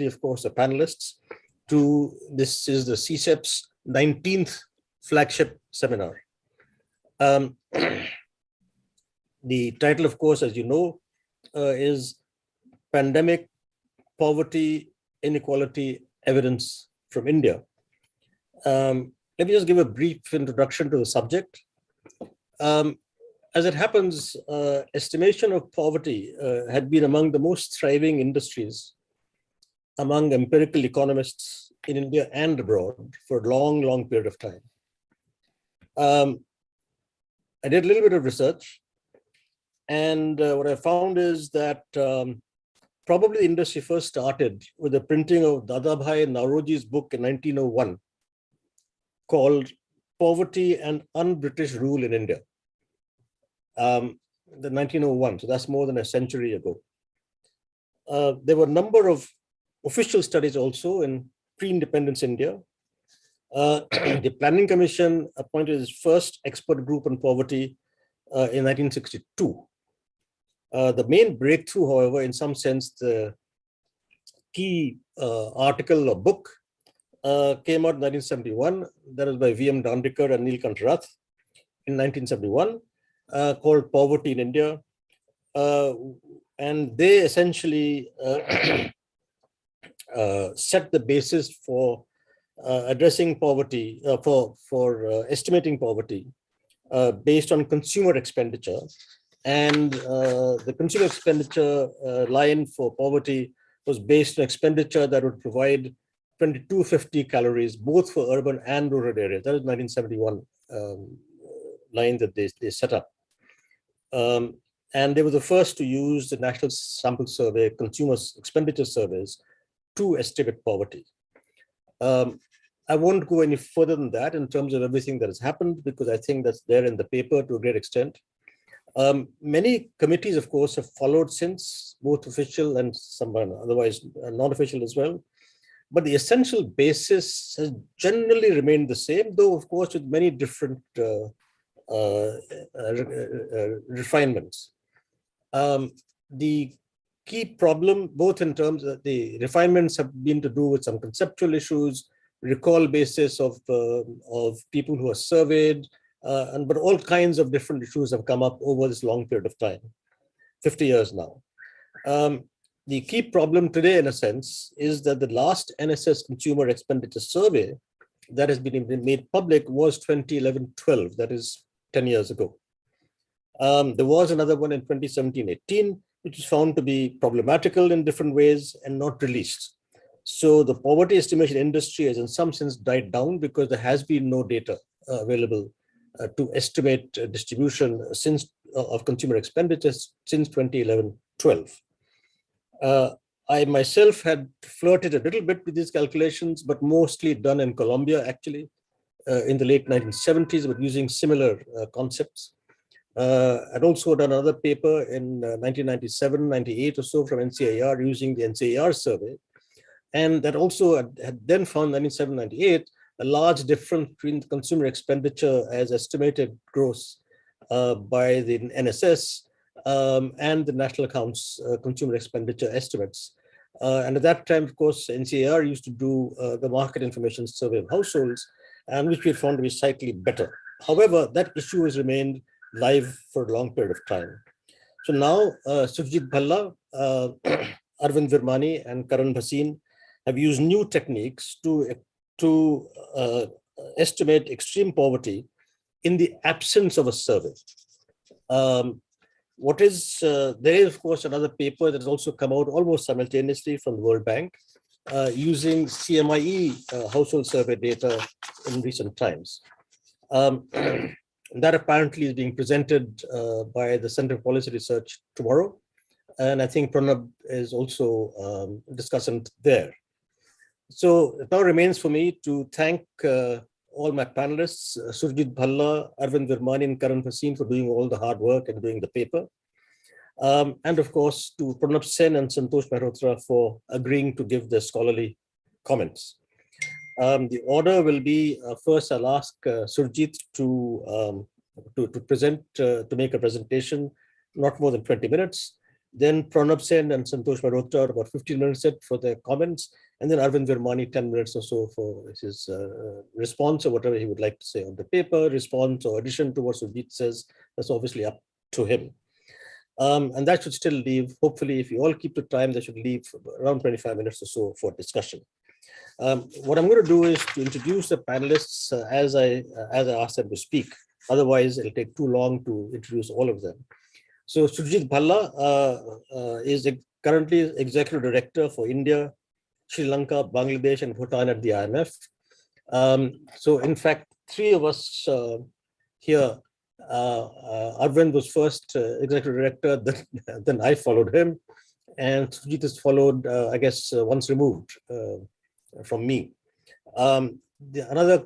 particularly, of course, the panelists, to this is the CSEP's 19th Flagship Seminar. The title, of course, as you know, is Pandemic, Poverty, Inequality, Evidence from India. Let me just give a brief introduction to the subject. As it happens, estimation of poverty had been among the most thriving industries among empirical economists in India and abroad for a long, long period of time. I did a little bit of research, and what I found is that probably the industry first started with the printing of Dadabhai Nauroji's book in 1901 called Poverty and Un-British Rule in India. The 1901, so that's more than a century ago. There were a number of official studies also in pre-independence India. The Planning Commission appointed its first expert group on poverty in 1962. The main breakthrough, however, in some sense, the key article or book came out in 1971. That was by V.M. Dandekar and Neelkant Rath in 1971. Called Poverty in India, and they essentially set the basis for addressing poverty, for estimating poverty based on consumer expenditure. And the consumer expenditure line for poverty was based on expenditure that would provide 2250 calories, both for urban and rural areas. That was 1971 line that they set up. And they were the first to use the National Sample Survey, consumer expenditure surveys, to estimate poverty. I won't go any further than that in terms of everything that has happened, because I think that's there in the paper to a great extent. Many committees, of course, have followed since, both official and some otherwise non-official as well. But the essential basis has generally remained the same, though, of course, with many different refinements. The key problem, both in terms of the refinements, have been to do with some conceptual issues, recall basis of people who are surveyed, but all kinds of different issues have come up over this long period of time, 50 years now. The key problem today, in a sense, is that the last NSS Consumer Expenditure Survey that has been made public was 2011-12, that is 10 years ago. There was another one in 2017-18, which was found to be problematical in different ways and not released. So the poverty estimation industry has in some sense died down because there has been no data available to estimate distribution of consumer expenditures since 2011-12. I myself had flirted a little bit with these calculations, but mostly done in Colombia, actually, in the late 1970s, but using similar concepts. I'd also done another paper in 1997, 98 or so from NCAR using the NCAR survey. And that also had then found 97, 98, a large difference between the consumer expenditure as estimated gross by the NSS and the national accounts consumer expenditure estimates. And at that time, of course, NCAR used to do the market information survey of households, and which we found to be slightly better. However, that issue has remained live for a long period of time. So now Surjit Bhalla, Arvind Virmani, and Karan Bhasin have used new techniques to estimate extreme poverty in the absence of a survey. There is, of course, another paper that has also come out almost simultaneously from the World Bank using CMIE household survey data in recent times. That apparently is being presented by the Center for Policy Research tomorrow. And I think Pronab is also discussant there. So it now remains for me to thank all my panelists, Surjit Bhalla, Arvind Virmani, and Karan Bhasin for doing all the hard work and doing the paper. And of course, to Pronab Sen and Santosh Mehrotra for agreeing to give their scholarly comments. The order will be, first I'll ask Surjit to present, to make a presentation, not more than 20 minutes. Then Pronab Sen and Santosh Mehrotra about 15 minutes for their comments, and then Arvind Virmani 10 minutes or so for his response or whatever he would like to say on the paper, response or addition to what Surjit says. That's obviously up to him. And that should still leave, hopefully, if you all keep the time, that should leave around 25 minutes or so for discussion. What I'm going to do is to introduce the panelists as I ask them to speak. Otherwise, it'll take too long to introduce all of them. So Surjit Bhalla is currently Executive Director for India, Sri Lanka, Bangladesh, and Bhutan at the IMF. So in fact, three of us here, Arvind was first Executive Director, then I followed him, and Surjit is followed, I guess, once removed from me. Another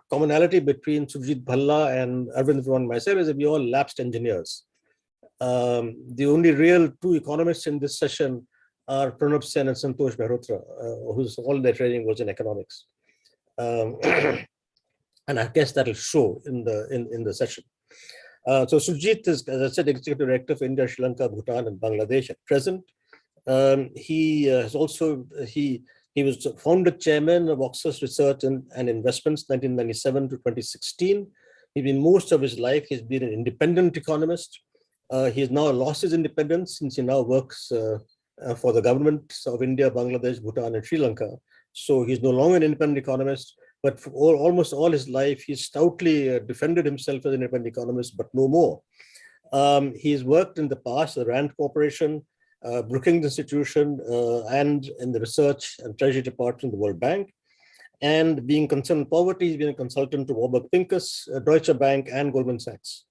commonality between Surjit Bhalla and Arvind Virmani and myself is that we all lapsed engineers. The only real two economists in this session are Pronab Sen and Santosh Mehrotra, whose all their training was in economics. And I guess that'll show in the session. So Surjit is, as I said, Executive Director for India, Sri Lanka, Bhutan, and Bangladesh at present. He was founder chairman of Oxford Research and Investments, 1997 to 2016. Most of his life, he's been an independent economist. He has now lost his independence since he now works for the governments of India, Bangladesh, Bhutan, and Sri Lanka. So he's no longer an independent economist, but for almost all his life, he's stoutly defended himself as an independent economist, but no more. He's worked in the past at the Rand Corporation, Brookings Institution, and in the Research and Treasury Department of the World Bank. And being concerned with poverty, he's been a consultant to Warburg Pincus, Deutsche Bank, and Goldman Sachs.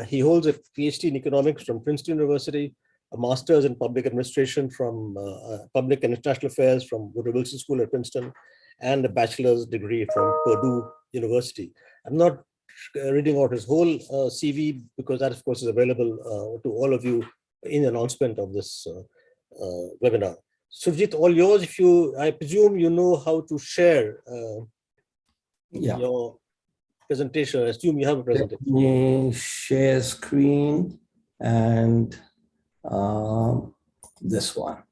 He holds a PhD in economics from Princeton University, a master's in public administration from public and international affairs from Woodrow Wilson School at Princeton, and a bachelor's degree from Purdue University. I'm not reading out his whole CV because that, of course, is available to all of you in the announcement of this webinar. Surjit, all yours. I presume you know how to share your presentation. I assume you have a presentation. Let me share screen and this one.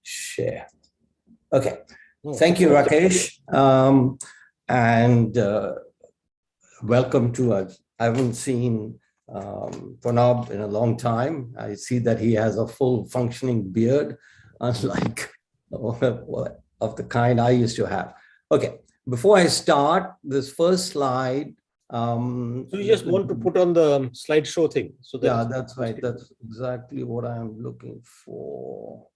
Share. Okay. Thank you, Rakesh. And welcome to us. I haven't seen Pronab in a long time. I see that he has a full functioning beard, unlike of the kind I used to have. Okay, before I start this first slide. So you just want to put on the slideshow thing. So yeah, that's right. That's exactly what I'm looking for.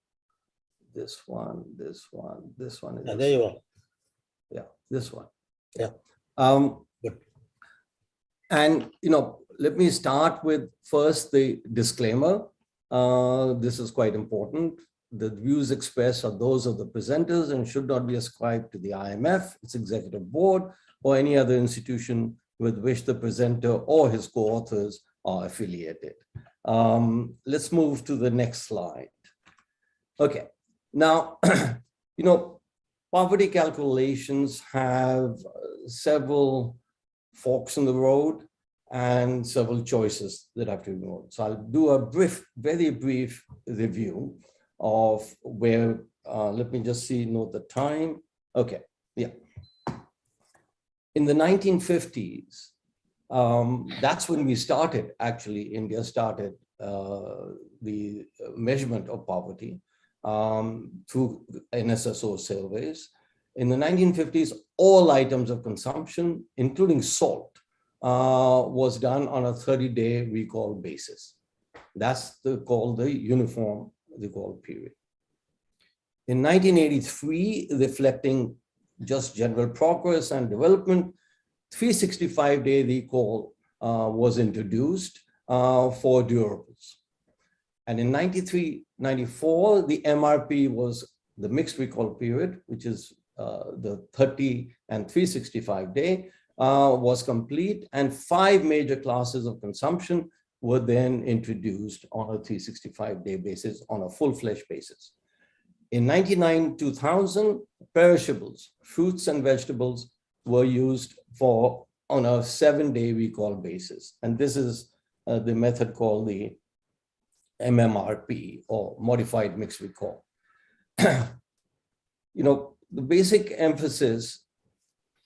This one. Is there you are. Yeah, this one. Yeah. Good. And, let me start with first the disclaimer. This is quite important. The views expressed are those of the presenters and should not be ascribed to the IMF, its executive board, or any other institution with which the presenter or his co-authors are affiliated. Let's move to the next slide. Okay. Now, poverty calculations have several forks in the road and several choices that have to be made. So I'll do a very brief review of where, let me just note the time. Okay, yeah. In the 1950s, that's when we started, actually, India started the measurement of poverty through NSSO surveys. In the 1950s, all items of consumption, including salt, was done on a 30-day recall basis. That's called the uniform recall period. In 1983, reflecting just general progress and development, 365-day recall was introduced for durables. And in 93-94, the MRP was the mixed recall period, which is the 30 and 365-day was complete, and 5 major classes of consumption were then introduced on a 365-day basis on a full-fledged basis. In 99-2000, perishables, fruits and vegetables were used on a 7-day recall basis. And this is the method called the MMRP or modified mixed recall. The basic emphasis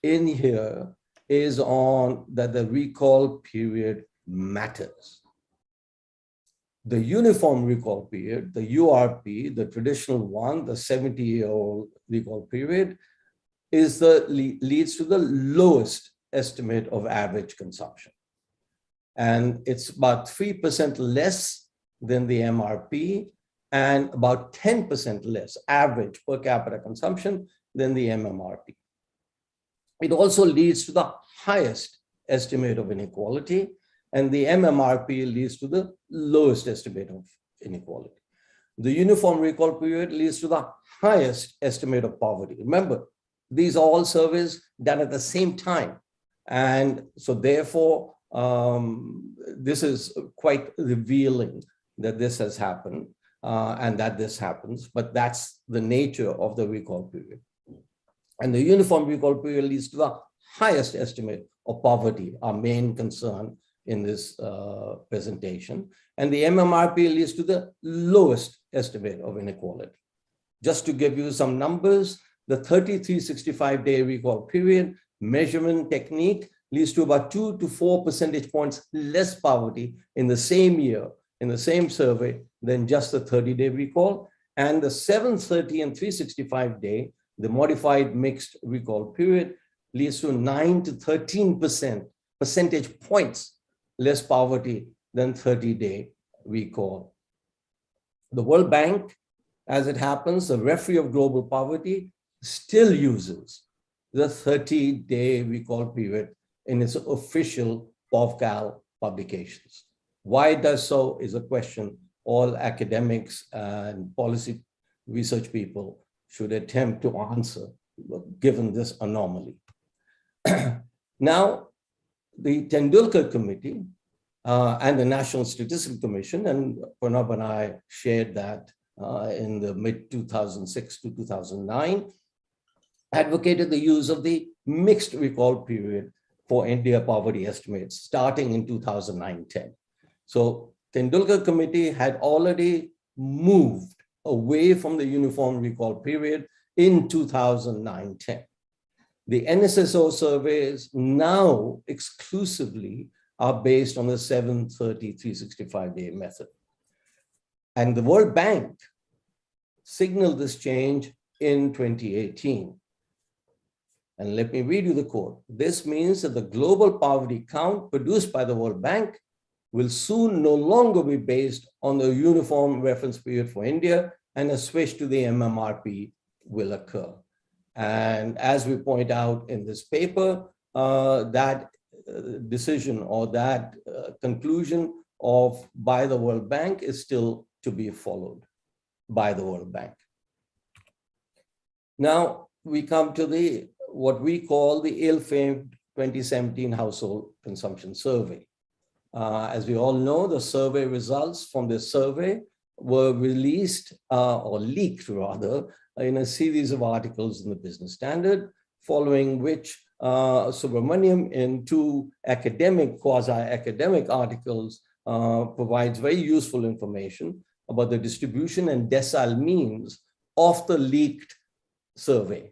in here is on that the recall period matters. The uniform recall period, the URP, the traditional one, the 70-year-old recall period, leads to the lowest estimate of average consumption. And it's about 3% less than the MRP and about 10% less average per capita consumption than the MMRP. It also leads to the highest estimate of inequality, and the MMRP leads to the lowest estimate of inequality. The uniform recall period leads to the highest estimate of poverty. Remember, these are all surveys done at the same time. And so therefore, this is quite revealing that this has happened and that this happens, but that's the nature of the recall period. And the uniform recall period leads to the highest estimate of poverty, our main concern in this presentation. And the MMRP leads to the lowest estimate of inequality. Just to give you some numbers, the 3365-day recall period measurement technique leads to about 2 to 4 percentage points less poverty in the same year, in the same survey, than just the 30-day recall. And the 730 and 365-day, the modified mixed recall period, leads to 9 to 13% percentage points less poverty than 30-day recall. The World Bank, as it happens, the referee of global poverty, still uses the 30-day recall period in its official POVCAL publications. Why it does so is a question all academics and policy research people should attempt to answer, given this anomaly. Now, the Tendulkar Committee and the National Statistical Commission, and Pronab and I shared that in the mid-2006 to 2009, advocated the use of the mixed recall period for India poverty estimates starting in 2009-10. So Tendulkar Committee had already moved away from the uniform recall period in 2009-10. The NSSO surveys now exclusively are based on the 730, 365-day method. And the World Bank signaled this change in 2018. And let me read you the quote. This means that the global poverty count produced by the World Bank will soon no longer be based on the uniform reference period for India, and a switch to the MMRP will occur. And as we point out in this paper, that decision or that conclusion by the World Bank is still to be followed by the World Bank. Now we come to what we call the ill-famed 2017 Household Consumption Survey. As we all know, the survey results from this survey were released or leaked rather in a series of articles in the Business Standard, following which Subramaniam in two quasi-academic articles provides very useful information about the distribution and decile means of the leaked survey.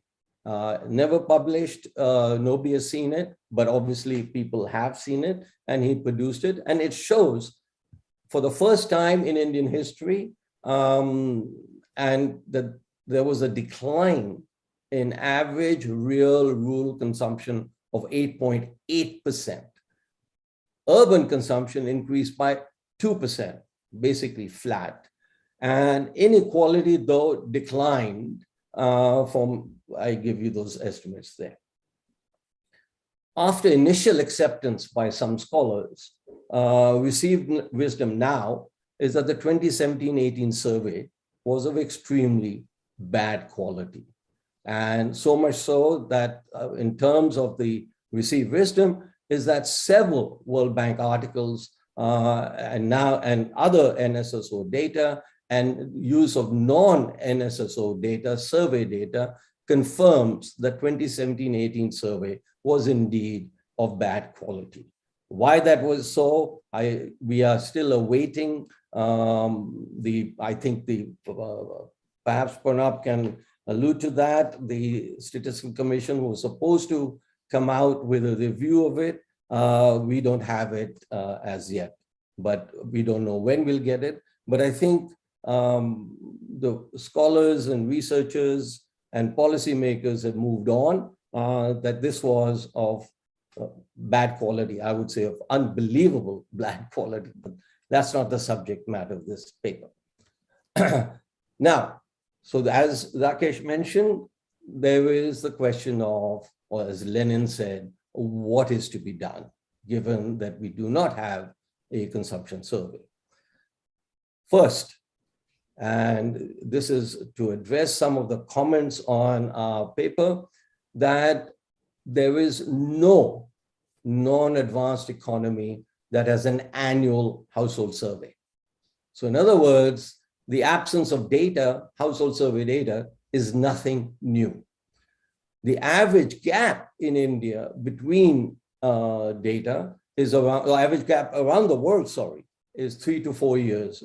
Never published, nobody has seen it, but obviously people have seen it, and he produced it. And it shows for the first time in Indian history, and that there was a decline in average real rural consumption of 8.8%. Urban consumption increased by 2%, basically flat. And inequality, though, declined I give you those estimates there. After initial acceptance by some scholars, received wisdom now is that the 2017-18 survey was of extremely bad quality. And so much so that in terms of the received wisdom is that several World Bank articles and other NSSO data and use of non-NSSO data, survey data, confirms the 2017-18 survey was indeed of bad quality. Why that was so, we are still awaiting I think perhaps Pranab can allude to that. The Statistical Commission was supposed to come out with a review of it. We don't have it as yet, but we don't know when we'll get it. But I think the scholars and researchers and policymakers have moved on, that this was of bad quality, I would say of unbelievable bad quality, but that's not the subject matter of this paper. Now, so as Rakesh mentioned, there is the question of, or as Lenin said, what is to be done, given that we do not have a consumption survey. First, and this is to address some of the comments on our paper, that there is no non-advanced economy that has an annual household survey. So in other words, the absence of data, household survey data, is nothing new. The average gap in India between data is around, the average gap around the world, sorry, is 3 to 4 years.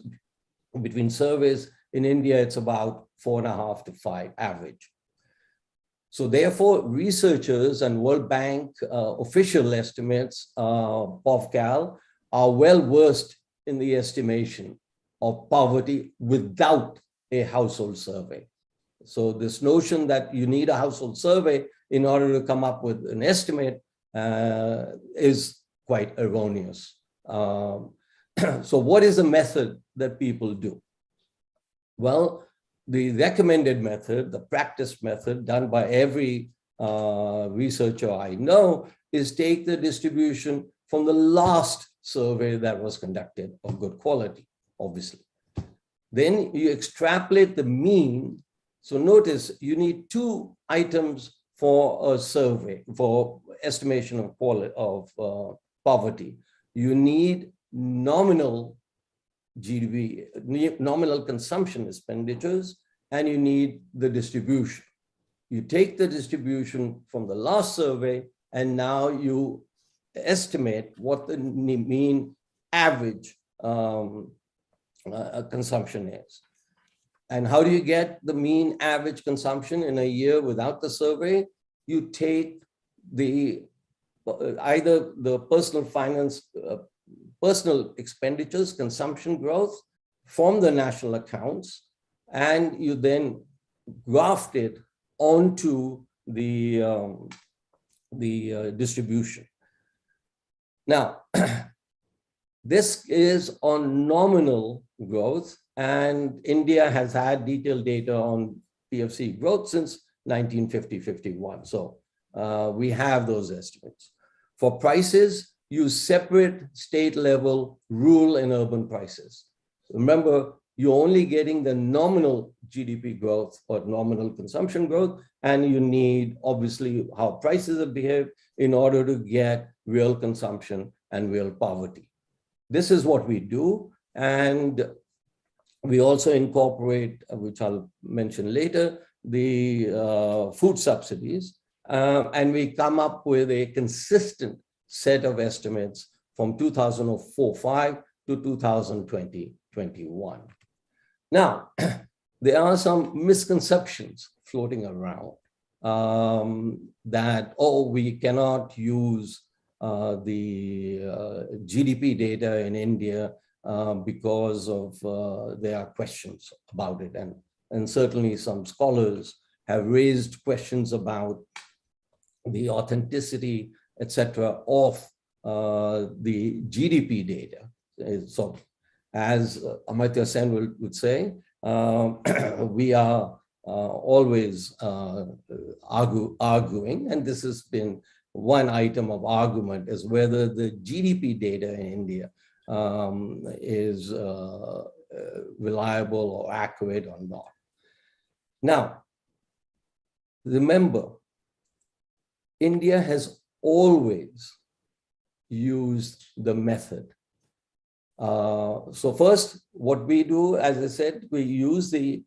Between surveys in India, it's about 4.5 to 5 average. So therefore, researchers and World Bank official estimates, POVCAL, are well versed in the estimation of poverty without a household survey. So this notion that you need a household survey in order to come up with an estimate is quite erroneous. So what is the method that people do? Well, the recommended method, the practice method done by every researcher I know, is take the distribution from the last survey that was conducted of good quality, obviously. Then you extrapolate the mean. So notice you need 2 items for a survey, for estimation of quality of poverty. You need nominal GDP, nominal consumption expenditures, and you need the distribution. You take the distribution from the last survey, and now you estimate what the mean average consumption is. And how do you get the mean average consumption in a year without the survey? You take the either the personal finance, personal expenditures, consumption growth from the national accounts, and you then graft it onto the distribution. Now, this is on nominal growth, and India has had detailed data on PFC growth since 1950-51. So we have those estimates. For prices, use separate state level rural and urban prices. Remember, you're only getting the nominal GDP growth or nominal consumption growth, and you need obviously how prices have behaved in order to get real consumption and real poverty. This is what we do. And we also incorporate, which I'll mention later, the food subsidies. And we come up with a consistent set of estimates from 2004-5 to 2020-21. Now, there are some misconceptions floating around that, oh, we cannot use the GDP data in India because of there are questions about it. And certainly some scholars have raised questions about the authenticity, etc., of the GDP data. So as Amartya Sen would say, we are always arguing, and this has been one item of argument, is whether the GDP data in India is reliable or accurate or not. Now, remember, India has always used the method. So first, what we do, as I said, we use the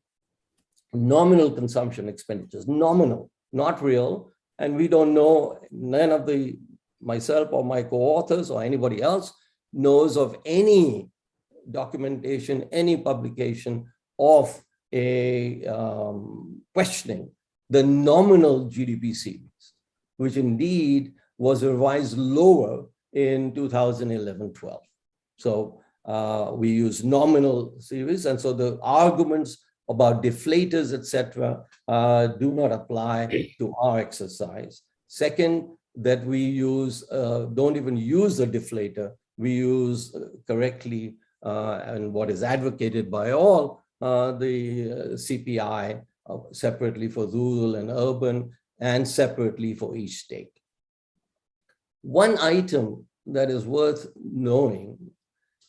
nominal consumption expenditures, nominal, not real, and we don't know, none of myself or my co-authors or anybody else knows of any documentation, any publication of a questioning the nominal GDP series, which indeed was revised lower in 2011-12. So we use nominal series, and so the arguments about deflators, etc., do not apply to our exercise. Second, that we use, don't even use the deflator, we use correctly, and what is advocated by all, the CPI separately for rural and urban, and separately for each state. One item that is worth knowing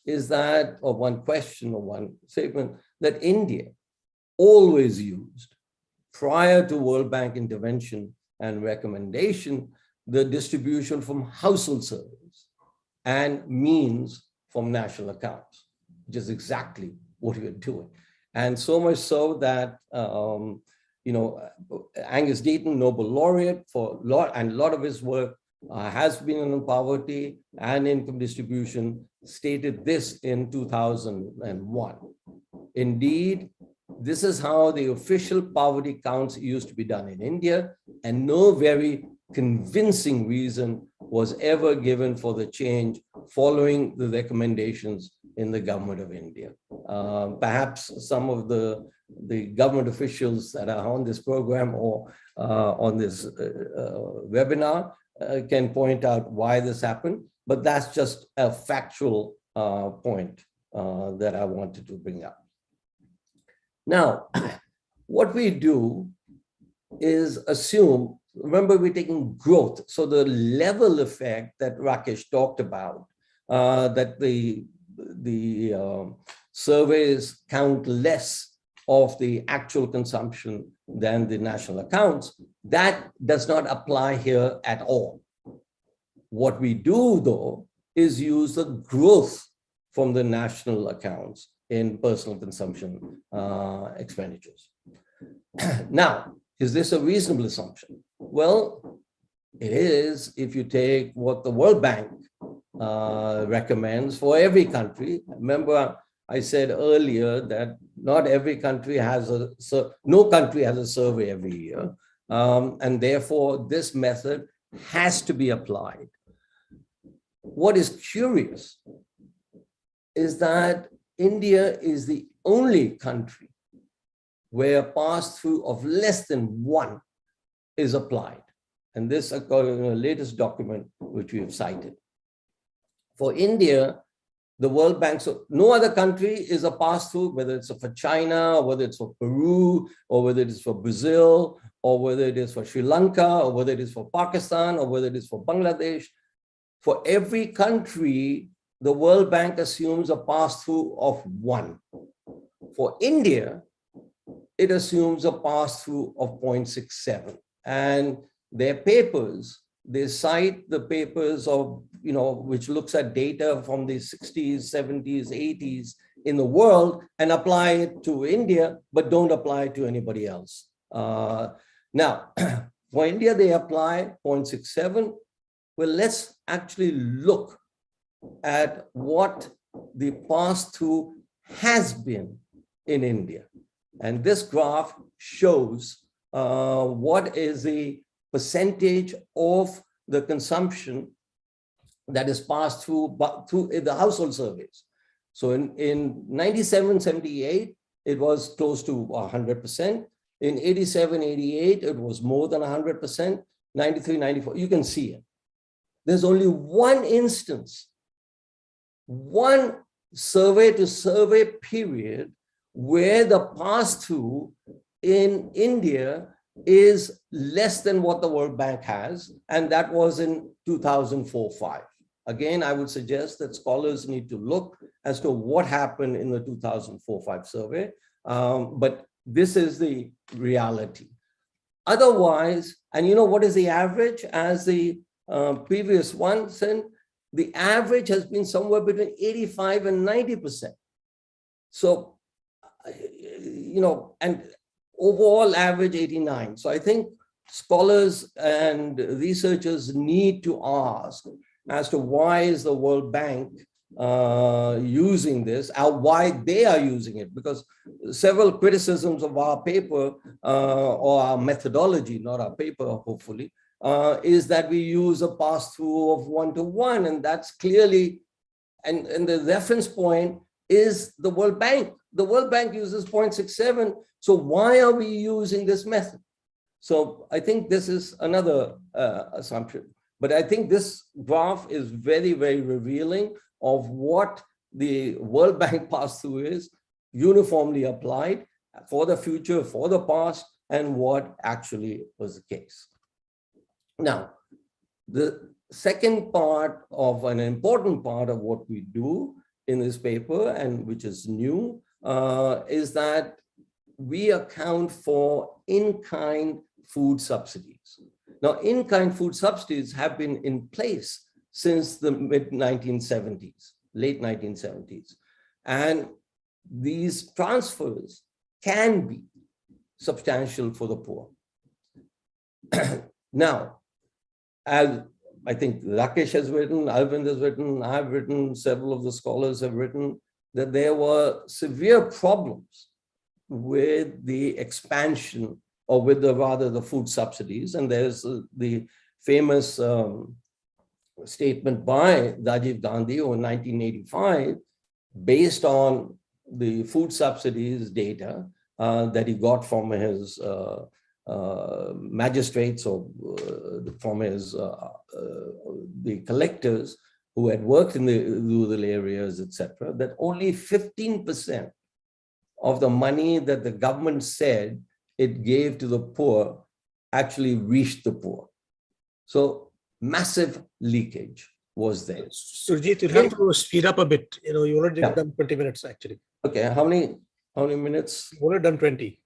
is that, or one question or one statement, that India always used, prior to World Bank intervention and recommendation, the distribution from household surveys and means from national accounts, which is exactly what we are doing. And so much so that, Angus Deaton, Nobel laureate for and a lot of his work has been on poverty and income distribution, stated this in 2001. Indeed, this is how the official poverty counts used to be done in India, and no very convincing reason was ever given for the change following the recommendations in the government of India. Perhaps some of the government officials that are on this program or on this webinar can point out why this happened, but that's just a factual point that I wanted to bring up. Now, what we do is assume, remember we're taking growth, so the level effect that Rakesh talked about, that the surveys count less of the actual consumption than the national accounts, that does not apply here at all. What we do, though, is use the growth from the national accounts in personal consumption expenditures. Now, is this a reasonable assumption? Well, it is if you take what the World Bank recommends for every country. Remember, I said earlier that not every country has no country has a survey every year. And therefore, this method has to be applied. What is curious is that India is the only country where pass-through of less than 1 is applied. And this according to the latest document, which we have cited. For India, the World Bank, so no other country is a pass-through, whether it's for China, or whether it's for Peru, or whether it is for Brazil, or whether it is for Sri Lanka, or whether it is for Pakistan, or whether it is for Bangladesh. For every country, the World Bank assumes a pass-through of 1. For India, it assumes a pass-through of 0.67. And their papers, they cite the papers of, which looks at data from the 60s, 70s, 80s in the world and apply it to India, but don't apply it to anybody else. Now, for India, they apply 0.67. Well, let's actually look at what the pass-through has been in India. And this graph shows what is the percentage of the consumption that is passed through the household surveys. So in 97, 78, it was close to 100%. In 87, 88, it was more than 100%. 93, 94, you can see it. There's only one instance, one survey to survey period where the pass-through in India is less than what the World Bank has, and that was in 2004-05. Again, I would suggest that scholars need to look as to what happened in the 2004-05 survey, but this is the reality. Otherwise, and what is the average? As the previous one said, the average has been somewhere between 85 and 90%. So, and overall average 89. So I think scholars and researchers need to ask as to why is the World Bank using this, why they are using it, because several criticisms of our paper or our methodology, not our paper, hopefully, is that we use a pass-through of 1-to-1, and that's clearly, and the reference point is the World Bank. The World Bank uses 0.67, so why are we using this method? So I think this is another assumption. But I think this graph is very, very revealing of what the World Bank pass-through is, uniformly applied for the future, for the past, and what actually was the case. Now, the second part of an important part of what we do in this paper, and which is new, is that we account for in-kind food subsidies. Now, in-kind food subsidies have been in place since the mid-1970s, late 1970s. And these transfers can be substantial for the poor. Now, as I think Rakesh has written, Arvind has written, I've written, several of the scholars have written, that there were severe problems with the expansion, or with the food subsidies. And there's the famous statement by Rajiv Gandhi in 1985, based on the food subsidies data that he got from his magistrates, or from his the collectors who had worked in the rural areas, etc., that only 15% of the money that the government said it gave to the poor actually reached the poor. So massive leakage was there. Surjit, you have to speed up a bit. You know, you already done 20 minutes actually. Okay, how many minutes? You've already done 20.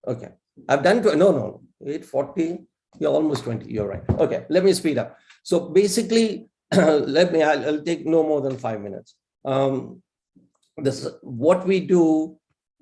Okay, I've done, no, 8:40, you're almost 20, you're right. Okay, let me speed up. So basically, I'll take no more than 5 minutes. What we do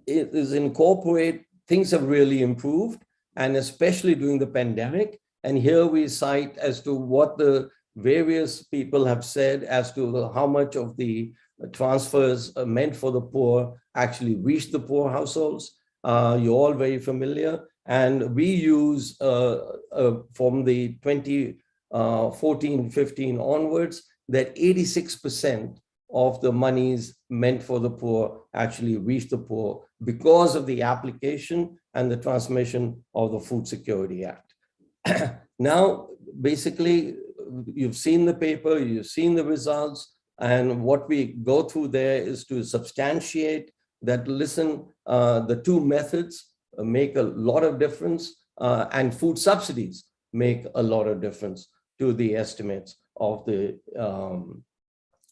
is incorporate. Things have really improved, and especially during the pandemic. And here we cite as to what the various people have said as to how much of the transfers meant for the poor actually reached the poor households. You're all very familiar. And we use from the 2014-15 onwards, that 86% of the monies meant for the poor actually reached the poor because of the application and the transmission of the Food Security Act. Now, basically, you've seen the paper, you've seen the results, and what we go through there is to substantiate that, listen, the two methods make a lot of difference, and food subsidies make a lot of difference to the estimates of the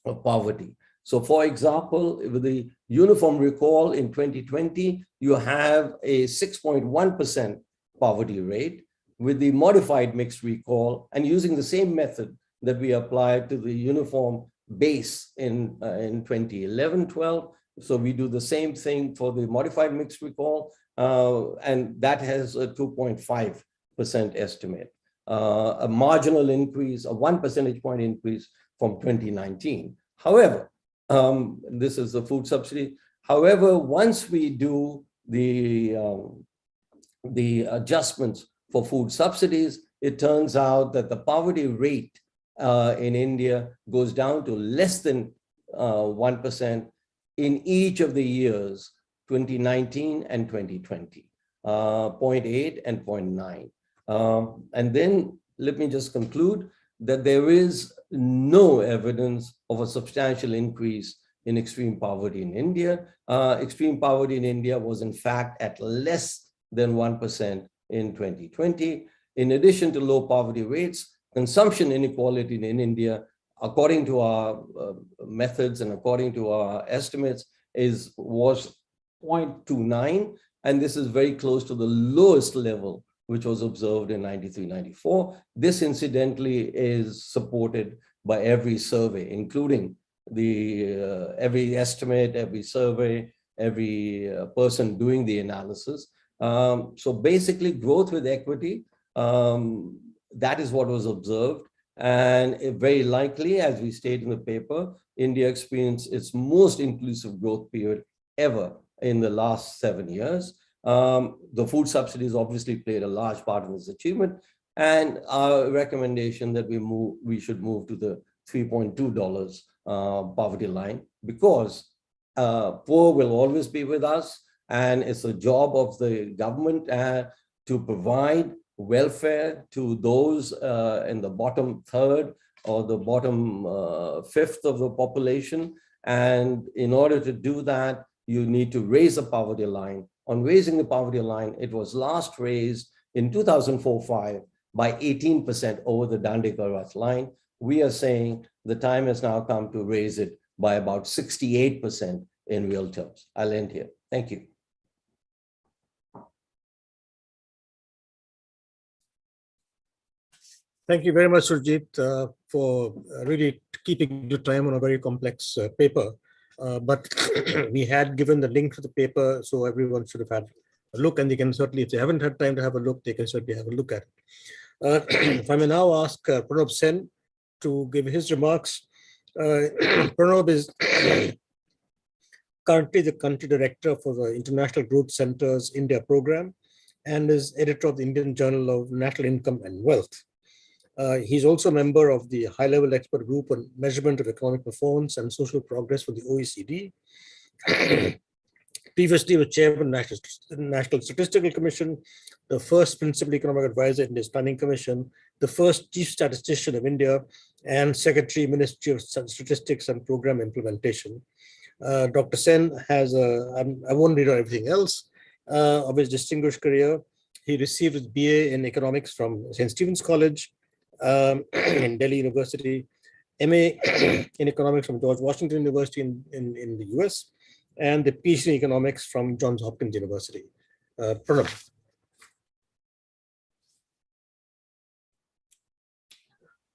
of poverty. So for example, with the uniform recall in 2020, you have a 6.1% poverty rate. With the modified mixed recall, and using the same method that we applied to the uniform base in 2011-12, so we do the same thing for the modified mixed recall, and that has a 2.5% estimate, a marginal increase, a 1 percentage point increase from 2019. However, this is the food subsidy. However, once we do the adjustments for food subsidies, it turns out that the poverty rate in India goes down to less than 1% in each of the years, 2019 and 2020, 0.8 and 0.9. And then let me just conclude that there is no evidence of a substantial increase in extreme poverty in India. Extreme poverty in India was in fact at less than 1% in 2020. In addition to low poverty rates, consumption inequality in India, according to our methods and according to our estimates, was 0.29, and this is very close to the lowest level which was observed in 93-94. This incidentally is supported by every survey, including the every estimate, every survey, every person doing the analysis. So basically, growth with equity, that is what was observed. And very likely, as we state in the paper, India experienced its most inclusive growth period ever in the last 7 years. The food subsidies obviously played a large part in this achievement. And our recommendation that we should move to the $3.2 poverty line, because poor will always be with us. And it's a job of the government to provide welfare to those in the bottom third or the bottom fifth of the population. And in order to do that, you need to raise the poverty line. On raising the poverty line, it was last raised in 2004-05 by 18% over the Dandekar line. We are saying the time has now come to raise it by about 68% in real terms. I'll end here. Thank you. Thank you very much, Surjit, for really keeping the time on a very complex paper. But we had given the link to the paper, so everyone should have had a look, and they can certainly, if they haven't had time to have a look, they can certainly have a look at it. If I may now ask Pronab Sen to give his remarks. Pronab is currently the country director for the International Growth Center's India program and is editor of the Indian Journal of National Income and Wealth. He's also a member of the high-level expert group on measurement of economic performance and social progress for the OECD. Previously, was chairman of the National Statistical Commission, the first principal economic advisor in India's Planning Commission, the first chief statistician of India, and secretary, Ministry of Statistics and Program Implementation. Dr. Sen has I won't read out everything else of his distinguished career. He received his BA in economics from St. Stephen's College in Delhi University, MA in economics from George Washington University in the US, and the PhD in economics from Johns Hopkins University. Pranab.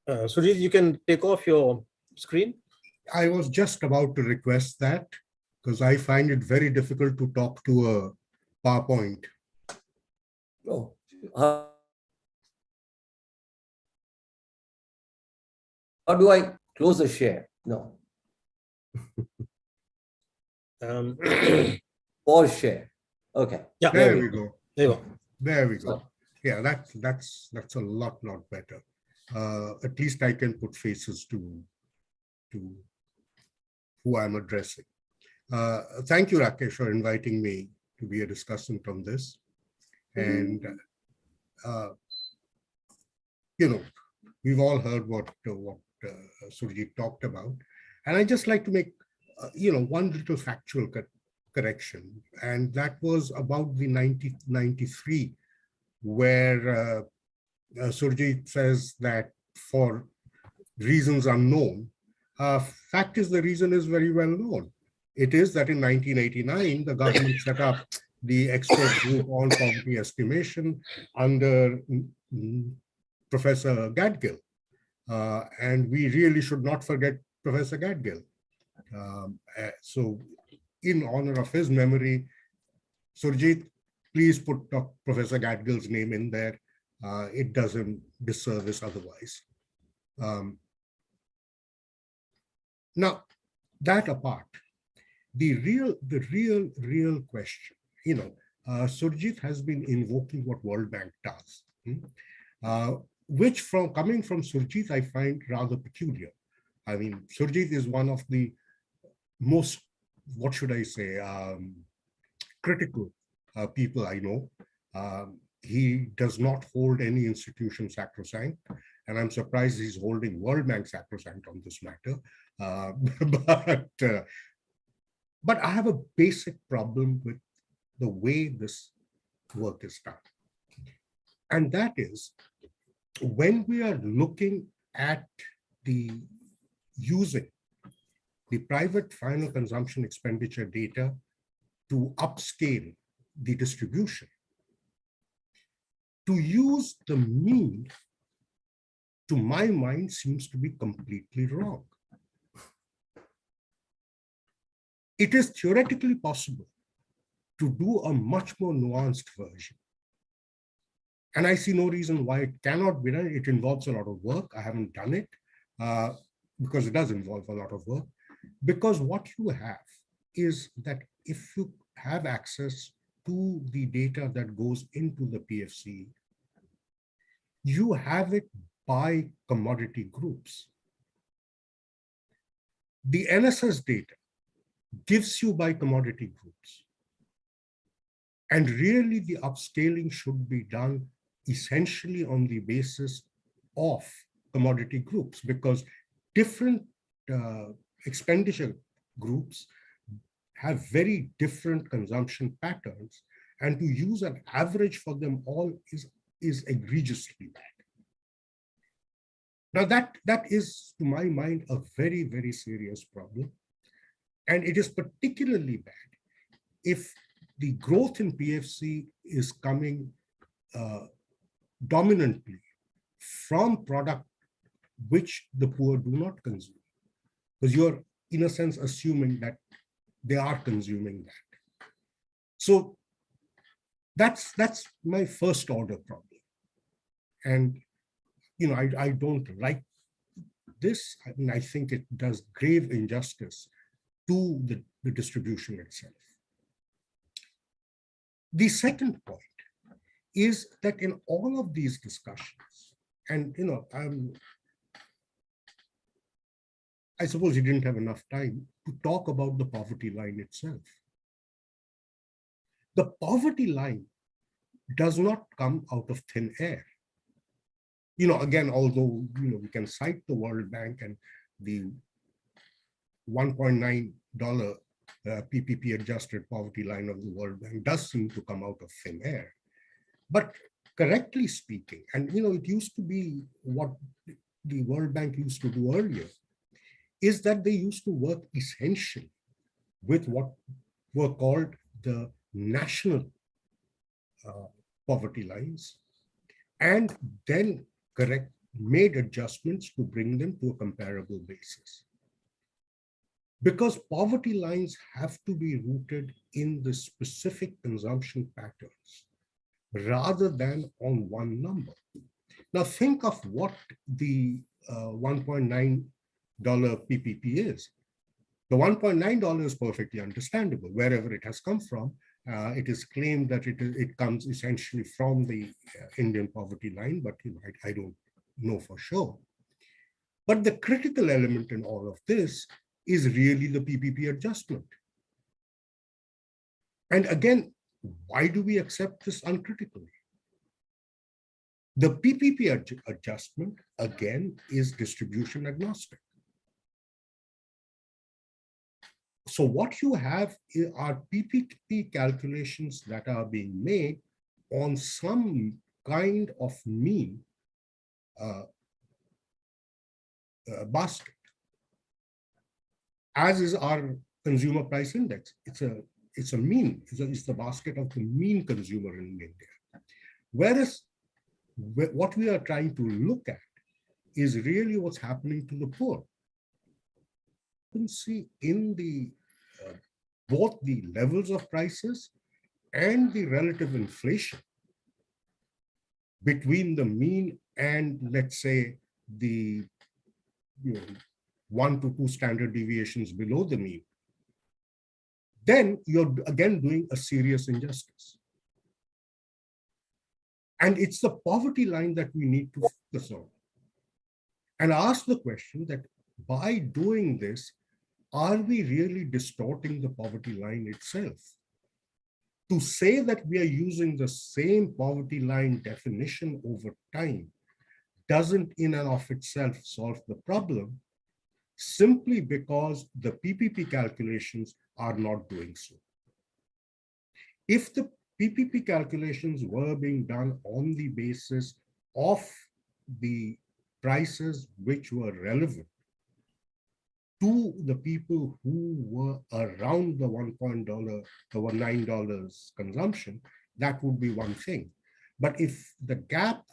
Surjit, you can take off your screen. I was just about to request that because I find it very difficult to talk to a PowerPoint. Oh, how do I close the share? No. Pause share. Okay. Yeah. There we go. There you go. There we go. Yeah, that's a lot better. At least I can put faces to who I'm addressing. Thank you, Rakesh, for inviting me to be a discussant on this. And we've all heard what Surjit talked about, and I just like to make one little factual correction, and that was about the 1993, where Surjit says that for reasons unknown, fact is the reason is very well known. It is that in 1989, the government set up the expert group on poverty estimation under Professor Gadgil. And we really should not forget Professor Gadgil. So in honor of his memory, Surjit, please put Professor Gadgil's name in there. It does him disservice otherwise. Now, that apart, the real question, Surjit has been invoking what World Bank does, which coming from Surjit, I find rather peculiar. I mean, Surjit is one of the most, what should I say, critical people I know. He does not hold any institution sacrosanct, and I'm surprised he's holding World Bank sacrosanct on this matter. But I have a basic problem with the way this work is done. And that is, when we are looking at using the private final consumption expenditure data to upscale the distribution, to use the mean, to my mind, seems to be completely wrong. It is theoretically possible to do a much more nuanced version. And I see no reason why it cannot be done. It involves a lot of work. I haven't done it because it does involve a lot of work. Because what you have is that if you have access to the data that goes into the PFC, you have it by commodity groups. The NSS data gives you by commodity groups. And really the upscaling should be done essentially on the basis of commodity groups, because different expenditure groups have very different consumption patterns, and to use an average for them all is egregiously bad. Now that is, to my mind, a very, very serious problem. And it is particularly bad if the growth in PFC is coming dominantly from product which the poor do not consume, because you're in a sense assuming that they are consuming that. So that's my first order problem. And I don't like this. I mean, I think it does grave injustice to the distribution itself. The second point is that in all of these discussions, and I suppose you didn't have enough time to talk about the poverty line itself. The poverty line does not come out of thin air. Again, although we can cite the World Bank and the $1.9 PPP adjusted poverty line of the World Bank does seem to come out of thin air. But correctly speaking, and it used to be what the World Bank used to do earlier, is that they used to work essentially with what were called the national poverty lines, and then made adjustments to bring them to a comparable basis. Because poverty lines have to be rooted in the specific consumption patterns rather than on one number. Now think of what the $1.9 PPP is. The $1.9 is perfectly understandable wherever it has come from. It is claimed that it comes essentially from the Indian poverty line, but I don't know for sure. But the critical element in all of this is really the PPP adjustment. And again, why do we accept this uncritically? The PPP adjustment, again, is distribution agnostic. So what you have are PPP calculations that are being made on some kind of mean basket, as is our consumer price index. It's a mean, it's the basket of the mean consumer in India. Whereas what we are trying to look at is really what's happening to the poor. You can see in the both the levels of prices and the relative inflation between the mean and, let's say, the 1 to 2 standard deviations below the mean, then you're again doing a serious injustice. And it's the poverty line that we need to focus on and ask the question that by doing this, are we really distorting the poverty line itself? To say that we are using the same poverty line definition over time doesn't in and of itself solve the problem, simply because the PPP calculations are not doing so. If the PPP calculations were being done on the basis of the prices which were relevant to the people who were around the $1.9 consumption, that would be one thing. But if the gap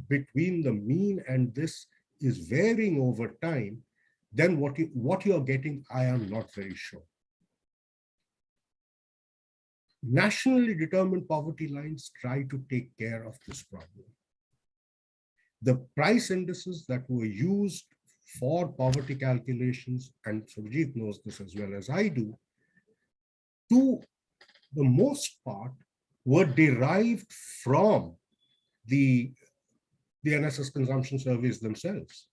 between the mean and this is varying over time, then what you're getting, I am not very sure. nationally determined poverty lines try to take care of this problem. The price indices that were used for poverty calculations, and Surjit knows this as well as I do, to the most part were derived from the NSS consumption surveys themselves,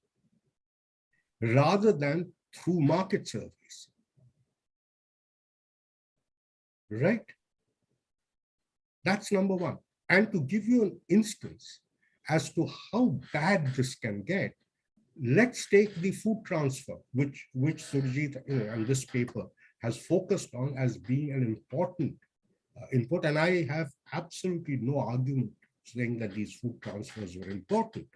rather than through market surveys. Right? That's number one. And to give you an instance as to how bad this can get, let's take the food transfer, which Surjit and this paper has focused on as being an important input. And I have absolutely no argument saying that these food transfers were important.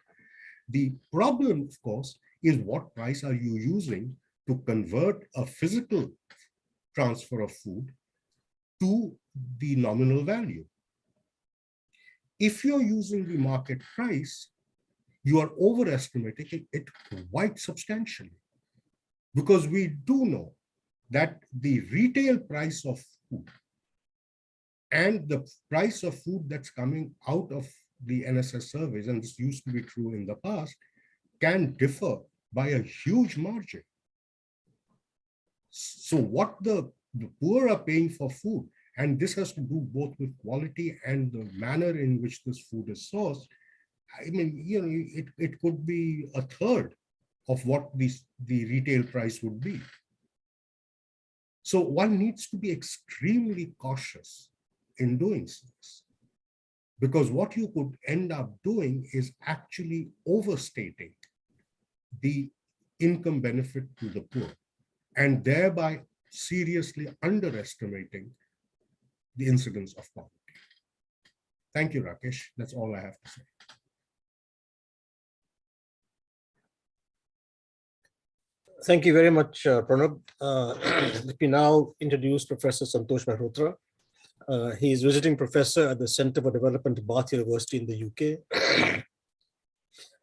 The problem, of course, is what price are you using to convert a physical transfer of food to the nominal value. If you're using the market price, you are overestimating it quite substantially, because we do know that the retail price of food and the price of food that's coming out of the NSS surveys, and this used to be true in the past, can differ by a huge margin. So what the poor are paying for food, and this has to do both with quality and the manner in which this food is sourced. I mean, it could be a third of what the retail price would be. So one needs to be extremely cautious in doing this, because what you could end up doing is actually overstating the income benefit to the poor, and thereby seriously underestimating the incidence of poverty. Thank you, Rakesh. That's all I have to say. Thank you very much, Pranab. Let me now introduce Professor Santosh Mehrotra. He is visiting professor at the Center for Development at Bath University in the UK.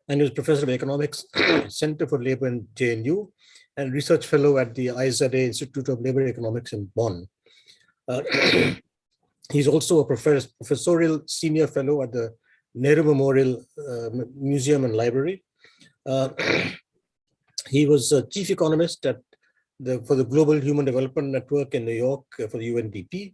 And he was professor of economics, Center for Labor in JNU, and research fellow at the IZA Institute of Labor Economics in Bonn. He's also a professorial senior fellow at the Nehru Memorial Museum and Library. He was chief economist for the Global Human Development Network in New York for the UNDP.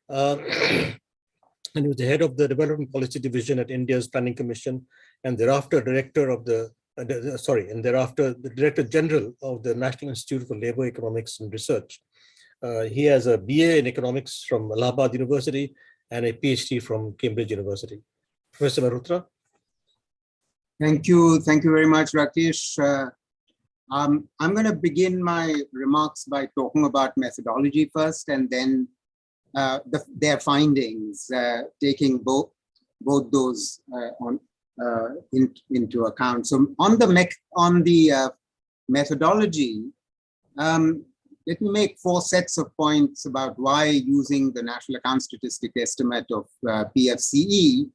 And he was the head of the Development Policy Division at India's Planning Commission, and thereafter director of the Director General of the National Institute for Labor Economics and Research. He has a BA in economics from Allahabad University and a PhD from Cambridge University. Professor Mehrotra. Thank you very much, Rakesh. I'm going to begin my remarks by talking about methodology first, and then their findings, taking both those into account. So on the methodology, let me make 4 sets of points about why using the National Account Statistic estimate of PFCE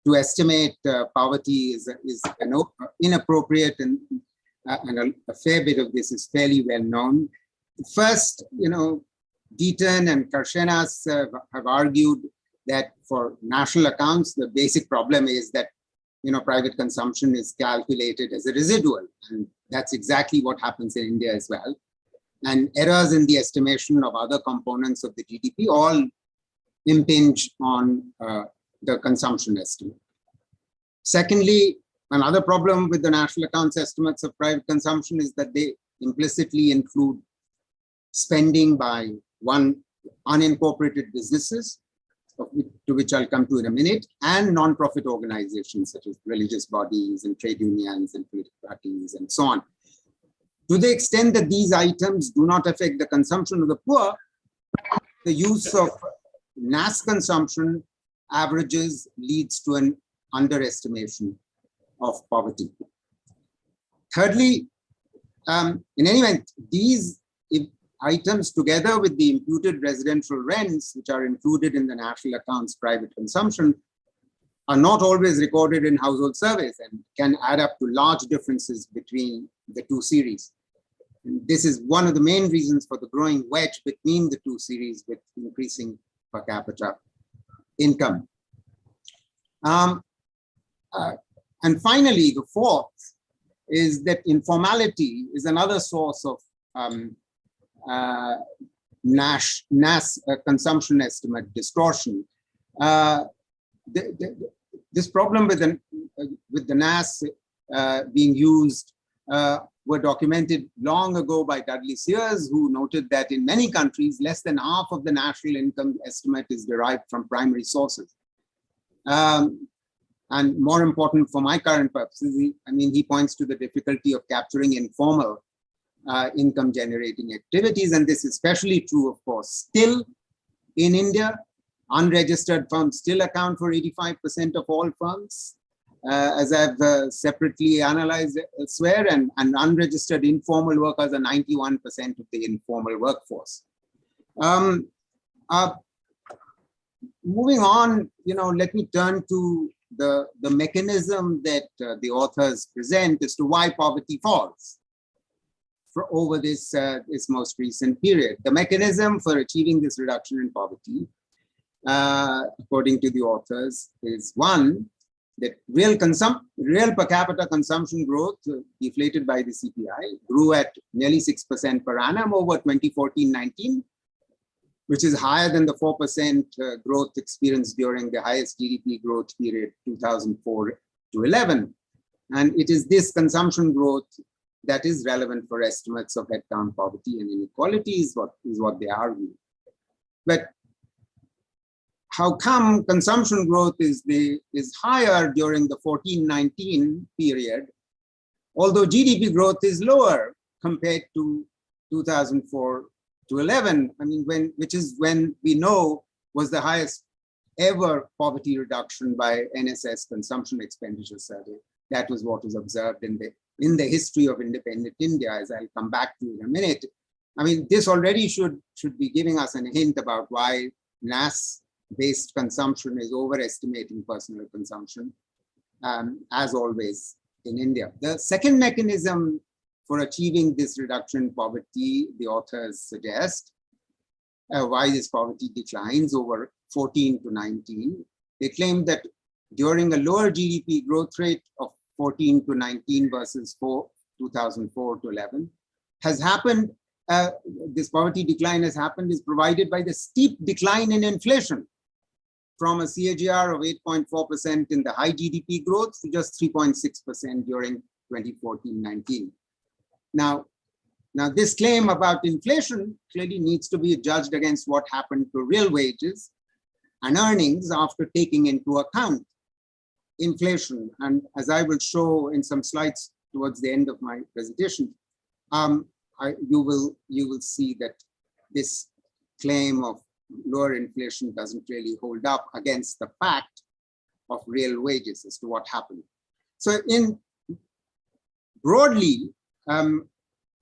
to estimate poverty is inappropriate, and a fair bit of this is fairly well known. First, Deaton and Karshenas have argued that for national accounts, the basic problem is that private consumption is calculated as a residual, and that's exactly what happens in India as well. And errors in the estimation of other components of the GDP all impinge on the consumption estimate. Secondly, another problem with the national accounts estimates of private consumption is that they implicitly include spending by unincorporated businesses, to which I'll come to in a minute, and non-profit organizations such as religious bodies and trade unions and political parties and so on. To the extent that these items do not affect the consumption of the poor, the use of NAS consumption averages leads to an underestimation of poverty. Thirdly, in any event, these items, together with the imputed residential rents, which are included in the national accounts private consumption, are not always recorded in household surveys and can add up to large differences between the 2 series. And this is one of the main reasons for the growing wedge between the 2 series, with increasing per capita income. And finally, the fourth is that informality is another source of NAS consumption estimate distortion. This problem with the NAS being used were documented long ago by Dudley Sears, who noted that in many countries, less than half of the national income estimate is derived from primary sources. And more important for my current purposes, he points to the difficulty of capturing informal income generating activities. And this is especially true, of course, still in India. Unregistered firms still account for 85% of all firms, as I've separately analyzed elsewhere, and unregistered informal workers are 91% of the informal workforce. Moving on, let me turn to the mechanism that the authors present as to why poverty falls over this most recent period. The mechanism for achieving this reduction in poverty, according to the authors, is one, that real per capita consumption growth, deflated by the CPI, grew at nearly 6% per annum over 2014-19, which is higher than the 4% growth experienced during the highest GDP growth period, 2004 to 11. And it is this consumption growth that is relevant for estimates of headcount poverty and inequality, is what they argue. But how come consumption growth is higher during the 14-19 period, although GDP growth is lower compared to 2004 to 11, which is when we know was the highest ever poverty reduction by NSS consumption expenditure survey. That was what was observed in the history of independent India, as I'll come back to in a minute. This already should be giving us a hint about why NAS-based consumption is overestimating personal consumption, as always in India. The second mechanism for achieving this reduction in poverty, the authors suggest, why this poverty declines over 14 to 19. They claim that during a lower GDP growth rate of 14 to 19 versus 2004 to 11 has happened, this poverty decline has happened is provided by the steep decline in inflation from a CAGR of 8.4% in the high GDP growth to just 3.6% during 2014-19. Now, this claim about inflation clearly needs to be judged against what happened to real wages and earnings after taking into account inflation. And as I will show in some slides towards the end of my presentation, you will see that this claim of lower inflation doesn't really hold up against the fact of real wages as to what happened. So broadly,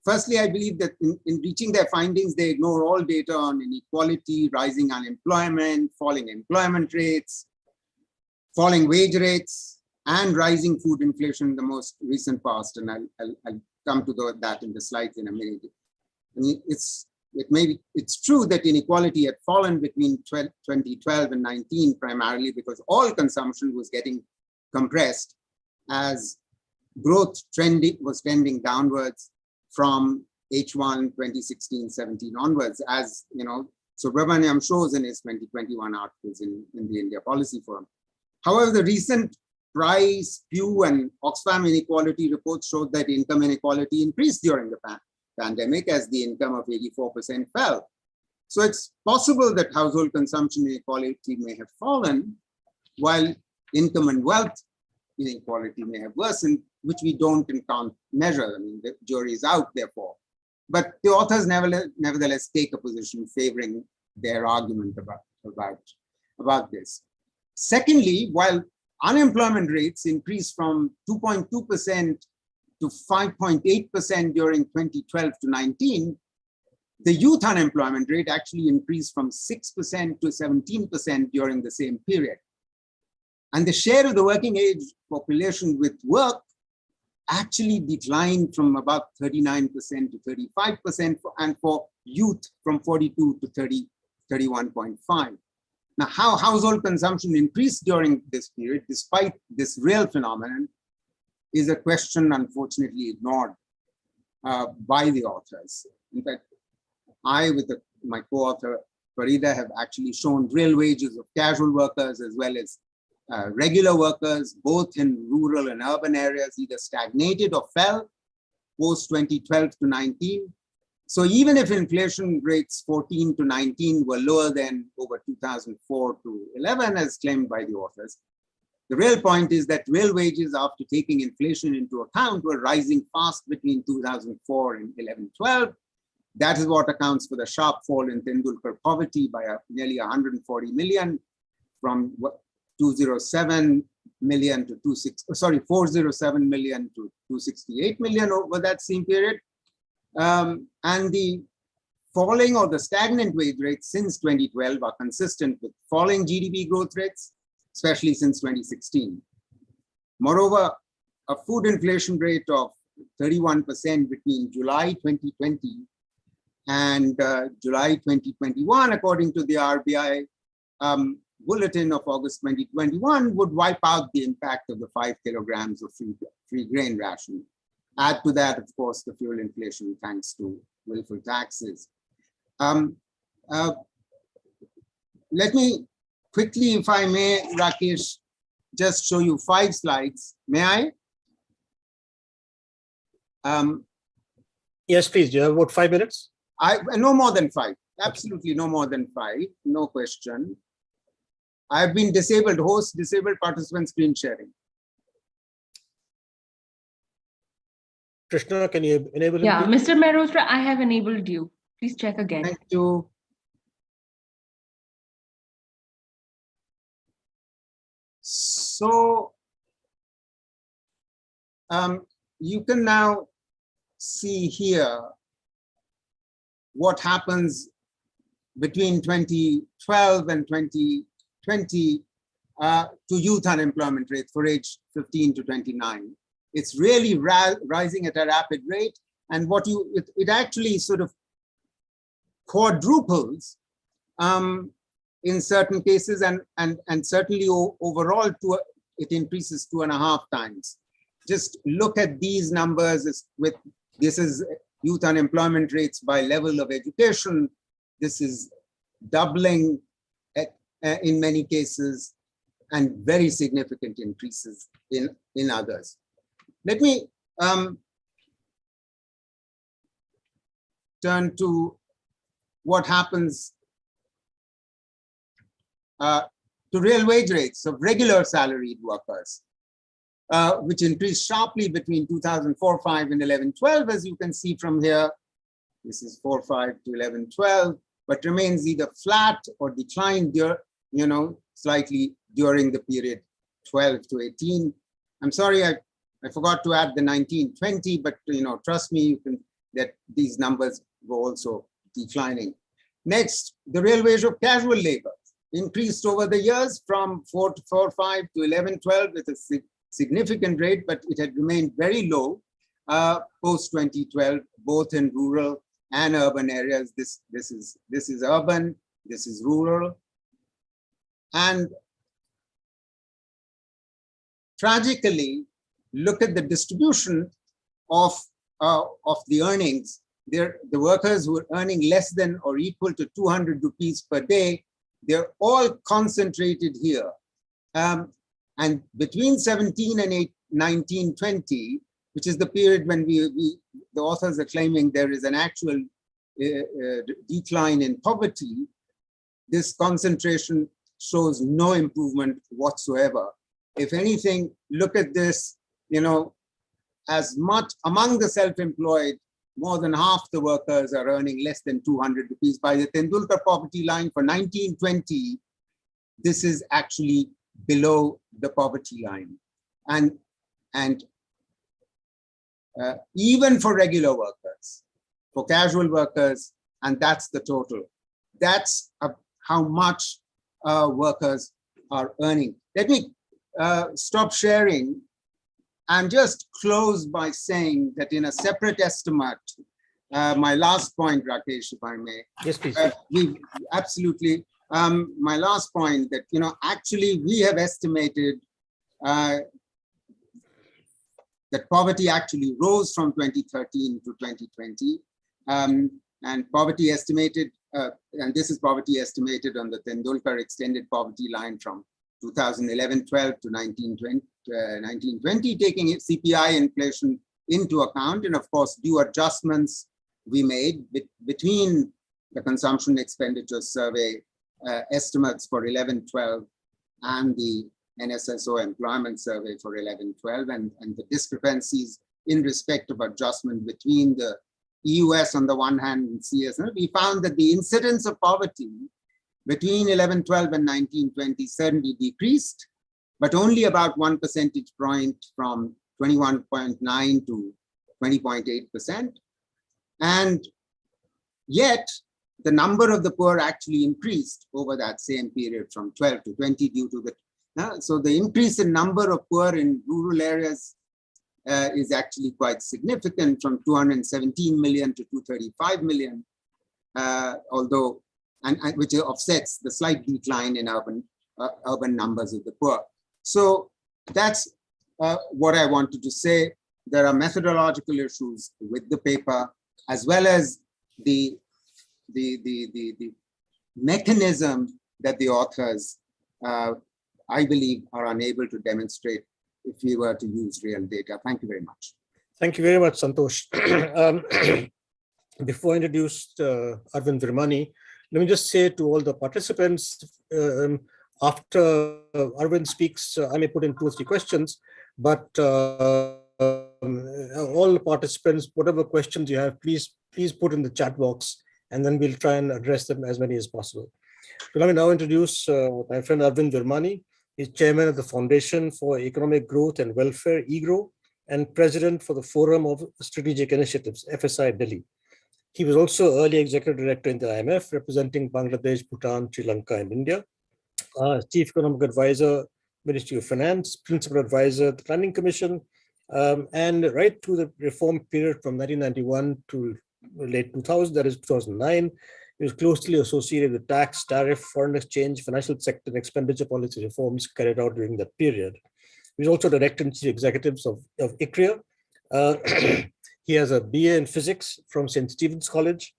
firstly, I believe that in reaching their findings, they ignore all data on inequality, rising unemployment, falling employment rates, falling wage rates, and rising food inflation in the most recent past. And I'll come to that in the slides in a minute. It's true that inequality had fallen between 2012 and 19, primarily because all consumption was getting compressed as growth was trending downwards from H1 2016-17 onwards, as Subramaniam shows in his 2021 articles in the India Policy Forum. However, the recent Price, Pew, and Oxfam inequality reports showed that income inequality increased during the pandemic as the income of 84% fell. So it's possible that household consumption inequality may have fallen, while income and wealth inequality may have worsened, which we don't and can't measure. The jury is out, therefore. But the authors nevertheless take a position favoring their argument about this. Secondly, while unemployment rates increased from 2.2% to 5.8% during 2012 to 19, the youth unemployment rate actually increased from 6% to 17% during the same period. And the share of the working age population with work actually declined from about 39% to 35%, and for youth from 42 to 31.5. Now, how household consumption increased during this period, despite this real phenomenon, is a question unfortunately ignored by the authors. In fact, I, with my co-author Farida, have actually shown real wages of casual workers as well as regular workers, both in rural and urban areas, either stagnated or fell post 2012 to 19. So even if inflation rates 14 to 19 were lower than over 2004 to 11, as claimed by the authors, the real point is that real wages, after taking inflation into account, were rising fast between 2004 and 11-12. That is what accounts for the sharp fall in Tendulkar poverty by nearly 140 million, from 207 million to 407 million to 268 million over that same period. And the falling or the stagnant wage rates since 2012 are consistent with falling GDP growth rates, especially since 2016. Moreover, a food inflation rate of 31% between July 2020 and July 2021, according to the RBI bulletin of August 2021, would wipe out the impact of the 5 kilograms of free grain ration. Add to that, of course, the fuel inflation thanks to willful taxes. Let me quickly, if I may, Rakesh, just show you 5 slides. May I? Yes, please. Do you have about 5 minutes? No more than 5. Absolutely no more than 5. No question. I've been disabled, host, disabled participant screen sharing. Krishna, can you enable him? Yeah, please? Mr. Mehrotra, I have enabled you. Please check again. Thank you. So you can now see here what happens between 2012 and 2020 to youth unemployment rate for age 15 to 29. It's really rising at a rapid rate, and what it actually sort of quadruples in certain cases, and certainly overall it increases 2.5 times. Just look at these numbers. This is youth unemployment rates by level of education. This is doubling in many cases, and very significant increases in others. Let me turn to what happens to real wage rates of regular salaried workers, which increased sharply between 2004-05 and 11-12, as you can see from here. This is 4-5 to 11-12, but remains either flat or declined, slightly during the period 12 to 18. I'm sorry, I forgot to add the 19-20, but trust me, that these numbers go also declining. Next, the real wage of casual labor increased over the years from 4-5 to 11-12 with a significant rate, but it had remained very low post 2012, both in rural and urban areas. This is urban, this is rural, and tragically, look at the distribution of the earnings. The workers who are earning less than or equal to 200 rupees per day, they're all concentrated here. And between 17 and 1920, which is the period when the authors are claiming there is an actual decline in poverty, this concentration shows no improvement whatsoever. If anything, look at this, as much among the self-employed, more than half the workers are earning less than 200 rupees. By the Tendulkar poverty line for 1920, this is actually below the poverty line. And even for regular workers, for casual workers, and that's the total. That's how much workers are earning. Let me stop sharing and just close by saying that in a separate estimate, my last point, Rakesh, if I may. Yes, please. We absolutely, my last point that, actually we have estimated that poverty actually rose from 2013 to 2020. And poverty estimated, and this is poverty estimated on the Tendulkar extended poverty line from 2011-12 to 1920, taking CPI inflation into account, and of course due adjustments we made between the consumption expenditure survey estimates for 11-12 and the NSSO employment survey for 11-12, and the discrepancies in respect of adjustment between the EUS on the one hand and CSEP. We found that the incidence of poverty between 11-12 and 1920 certainly decreased, but only about 1 percentage point from 21.9 to 20.8%. And yet the number of the poor actually increased over that same period from 12 to 20 due to the, so the increase in number of poor in rural areas is actually quite significant, from 217 million to 235 million, although, which offsets the slight decline in urban numbers of the poor. So that's what I wanted to say. There are methodological issues with the paper, as well as the mechanism that the authors, I believe, are unable to demonstrate if we were to use real data. Thank you very much. Thank you very much, Santosh. Before I introduce Arvind Virmani, let me just say to all the participants, after Arvind speaks, I may put in 2 or 3 questions, but all the participants, whatever questions you have, please put in the chat box, and then we'll try and address them as many as possible. So let me now introduce my friend Arvind Virmani. He's chairman of the Foundation for Economic Growth and Welfare, EGROW, and president for the Forum of Strategic Initiatives, FSI Delhi. He was also early executive director in the IMF, representing Bangladesh, Bhutan, Sri Lanka, and India. Chief Economic Advisor, Ministry of Finance, Principal Advisor, the Planning Commission, and right through the reform period from 1991 to late 2000, that is 2009, he was closely associated with tax, tariff, foreign exchange, financial sector, and expenditure policy reforms carried out during that period. He was also director and chief executive of ICRIA. He has a BA in physics from St. Stephen's College,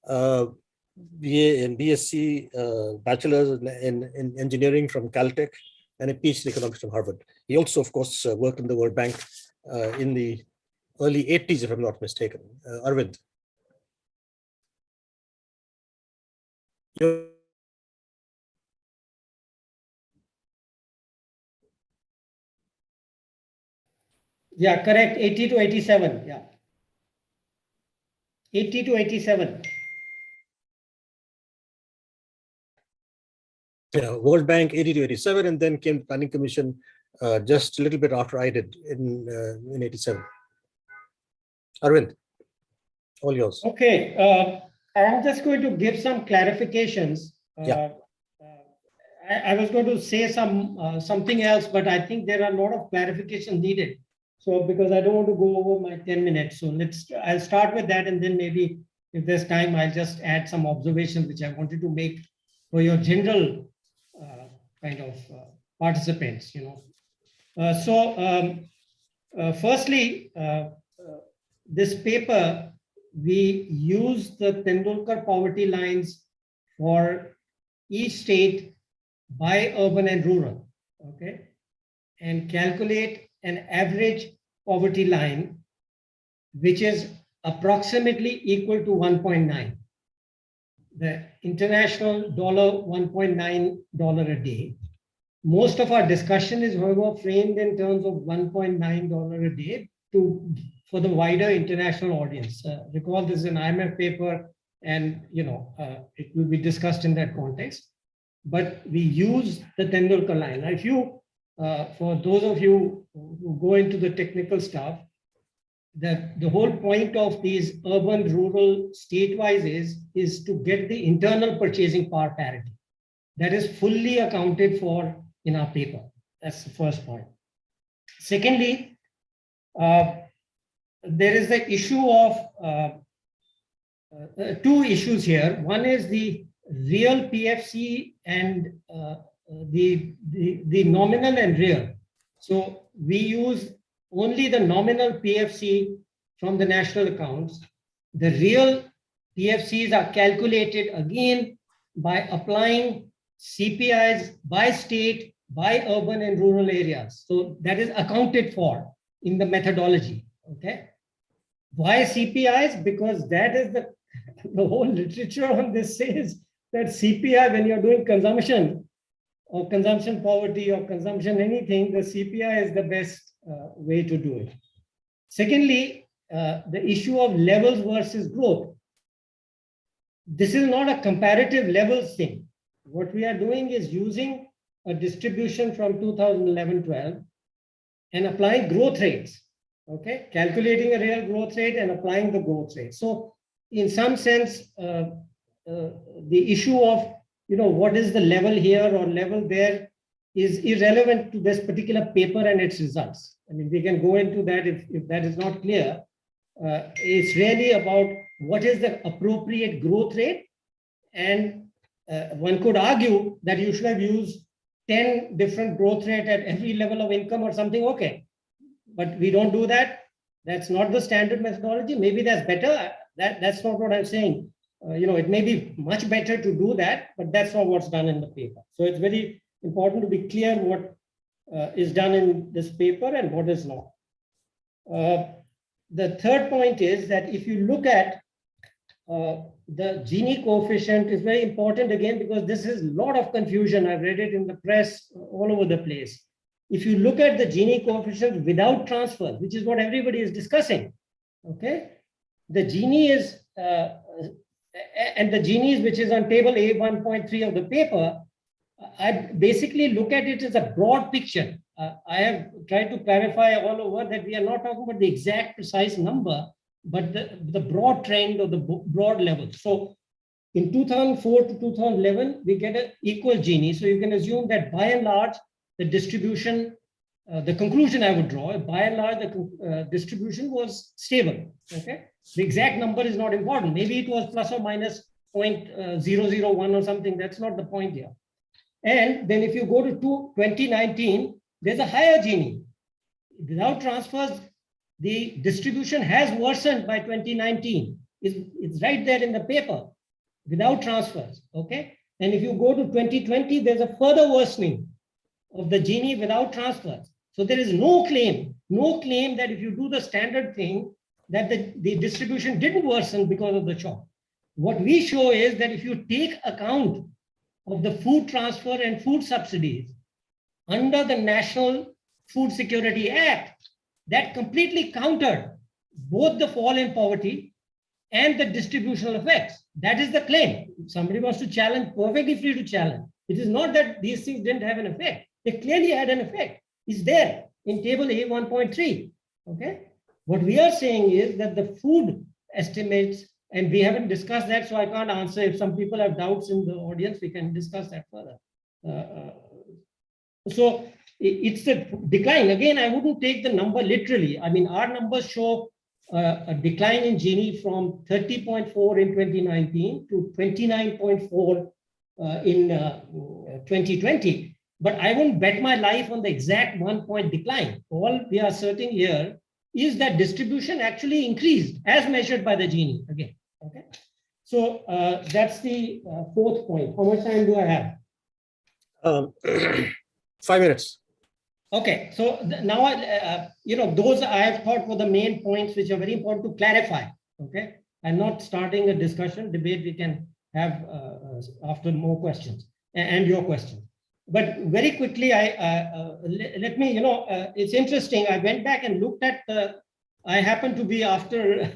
BA and BSc, bachelor's in engineering from Caltech, and a PhD in economics from Harvard. He also, of course, worked in the World Bank in the early 80s, if I'm not mistaken. Arvind. Yeah, correct. 80 to 87. Yeah. 80 to 87. Yeah, World Bank 80 to 87, and then came the Planning Commission just a little bit after I did in 87. Arvind, all yours. Okay, I'm just going to give some clarifications. I was going to say something else, but I think there are a lot of clarifications needed. So because I don't want to go over my 10 minutes, so I'll start with that, and then maybe if there's time, I'll just add some observations which I wanted to make for your general kind of participants. Firstly, this paper, we use the Tendulkar poverty lines for each state by urban and rural, okay, and calculate an average poverty line, which is approximately equal to 1.9. The international $1.9 a day. Most of our discussion is, however, framed in terms of $1.9 a day for the wider international audience. Recall this is an IMF paper, and it will be discussed in that context. But we use the Tendulkar line. Now, if you, for those of you who go into the technical stuff, the whole point of these urban-rural state-wise is to get the internal purchasing power parity. That is fully accounted for in our paper. That's the first point. Secondly, there is the issue of 2 issues here. One is the real PFC and the nominal and real. So we use only the nominal PFC from the national accounts. The real PFCs are calculated again by applying CPIs by state, by urban and rural areas. So that is accounted for in the methodology, okay? Why CPIs? Because that is the whole literature on this says that CPI, when you're doing consumption or consumption poverty or consumption anything, the CPI is the best way to do it. Secondly, the issue of levels versus growth. This is not a comparative levels thing. What we are doing is using a distribution from 2011-12 and applying growth rates, okay? Calculating a real growth rate and applying the growth rate. So in some sense, the issue of, what is the level here or level there is irrelevant to this particular paper and its results. I mean, we can go into that if that is not clear. It's really about what is the appropriate growth rate. And one could argue that you should have used 10 different growth rate at every level of income or something, okay. But we don't do that. That's not the standard methodology. Maybe that's better. That's not what I'm saying. It may be much better to do that, but that's not what's done in the paper. So it's very important to be clear what is done in this paper and what is not. The third point is that if you look at the Gini coefficient is very important again, because this is a lot of confusion. I've read it in the press all over the place. If you look at the Gini coefficient without transfer, which is what everybody is discussing, okay? The Gini is, and the Gini, which is on table A 1.3 of the paper, I basically look at it as a broad picture. I have tried to clarify all over that we are not talking about the exact precise number, but the broad trend or the broad level. So in 2004 to 2011, we get an equal Gini. So you can assume that by and large, the distribution, the conclusion I would draw, by and large, the distribution was stable, okay? The exact number is not important. Maybe it was plus or minus 0.001 or something. That's not the point here. And then if you go to 2019, there's a higher Gini. Without transfers, the distribution has worsened by 2019. It's right there in the paper, without transfers, okay? And if you go to 2020, there's a further worsening of the Gini without transfers. So there is no claim that if you do the standard thing, that the distribution didn't worsen because of the shock. What we show is that if you take account of the food transfer and food subsidies under the National Food Security Act, that completely countered both the fall in poverty and the distributional effects. That is the claim. If somebody wants to challenge, perfectly free to challenge. It is not that these things didn't have an effect. They clearly had an effect. It's there in table A 1.3, okay? What we are saying is that the food estimates, and we haven't discussed that, so I can't answer. If some people have doubts in the audience, we can discuss that further. So it's a decline. Again, I wouldn't take the number literally. I mean, our numbers show a decline in Gini from 30.4 in 2019 to 29.4 in 2020. But I won't bet my life on the exact 1 point decline. All we are asserting here is that distribution actually increased as measured by the Gini again. Okay, so that's the fourth point. How much time do I have? 5 minutes. Okay, so now those I have thought were the main points which are very important to clarify. Okay, I'm not starting a discussion debate. We can have after more questions and your questions. But very quickly, let me, it's interesting. I went back and looked at I happened to be after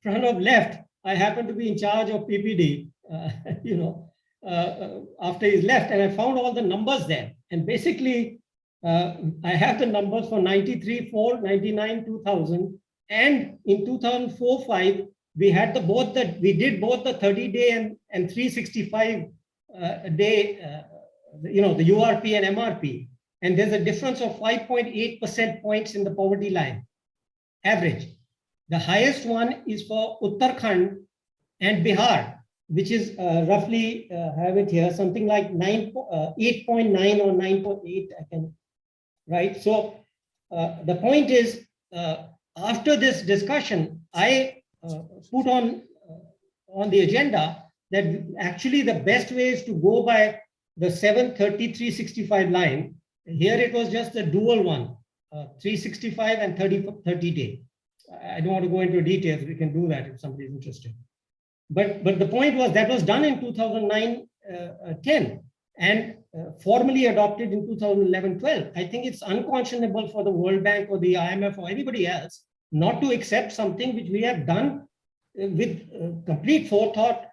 Pranab left, I happened to be in charge of PPD, after he's left, and I found all the numbers there. And basically, I have the numbers for 93, 4, 99, 2000. And in 2004-5, we had we did both the 30-day and 365 day, the URP and MRP. And there's a difference of 5.8% points in the poverty line, average. The highest one is for Uttarakhand and Bihar. which is roughly, have it here, something like 8.9 or 9.8, I can, right? So the point is, after this discussion, I put on the agenda that actually the best way is to go by the 730-365 line. Here it was just the dual one, 365 and 30 day. I don't want to go into details. We can do that if somebody is interested. But the point was that was done in 2009-10 and formally adopted in 2011-12. I think it's unconscionable for the World Bank or the IMF or anybody else not to accept something which we have done with complete forethought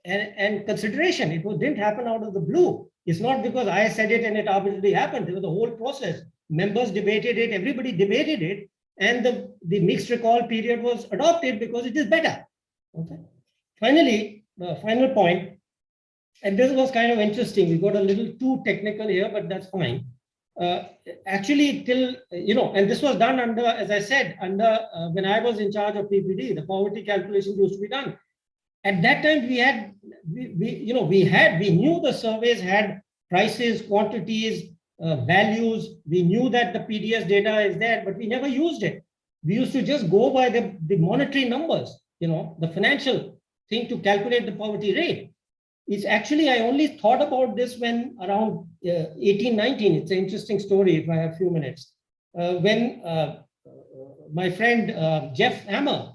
and consideration. It didn't happen out of the blue. It's not because I said it and it arbitrarily happened. There was a whole process. Members debated it, everybody debated it, and the mixed recall period was adopted because it is better. Okay. Finally, the final point, and this was kind of interesting. We got a little too technical here, but that's fine. Actually, till, and this was done under, as I said, under when I was in charge of PPD, the poverty calculations used to be done. At that time, we knew the surveys had prices, quantities, values. We knew that the PDS data is there, but we never used it. We used to just go by the monetary numbers, the financial thing to calculate the poverty rate. It's actually, I only thought about this when around 18, 19. It's an interesting story if I have a few minutes. When my friend Jeff Hammer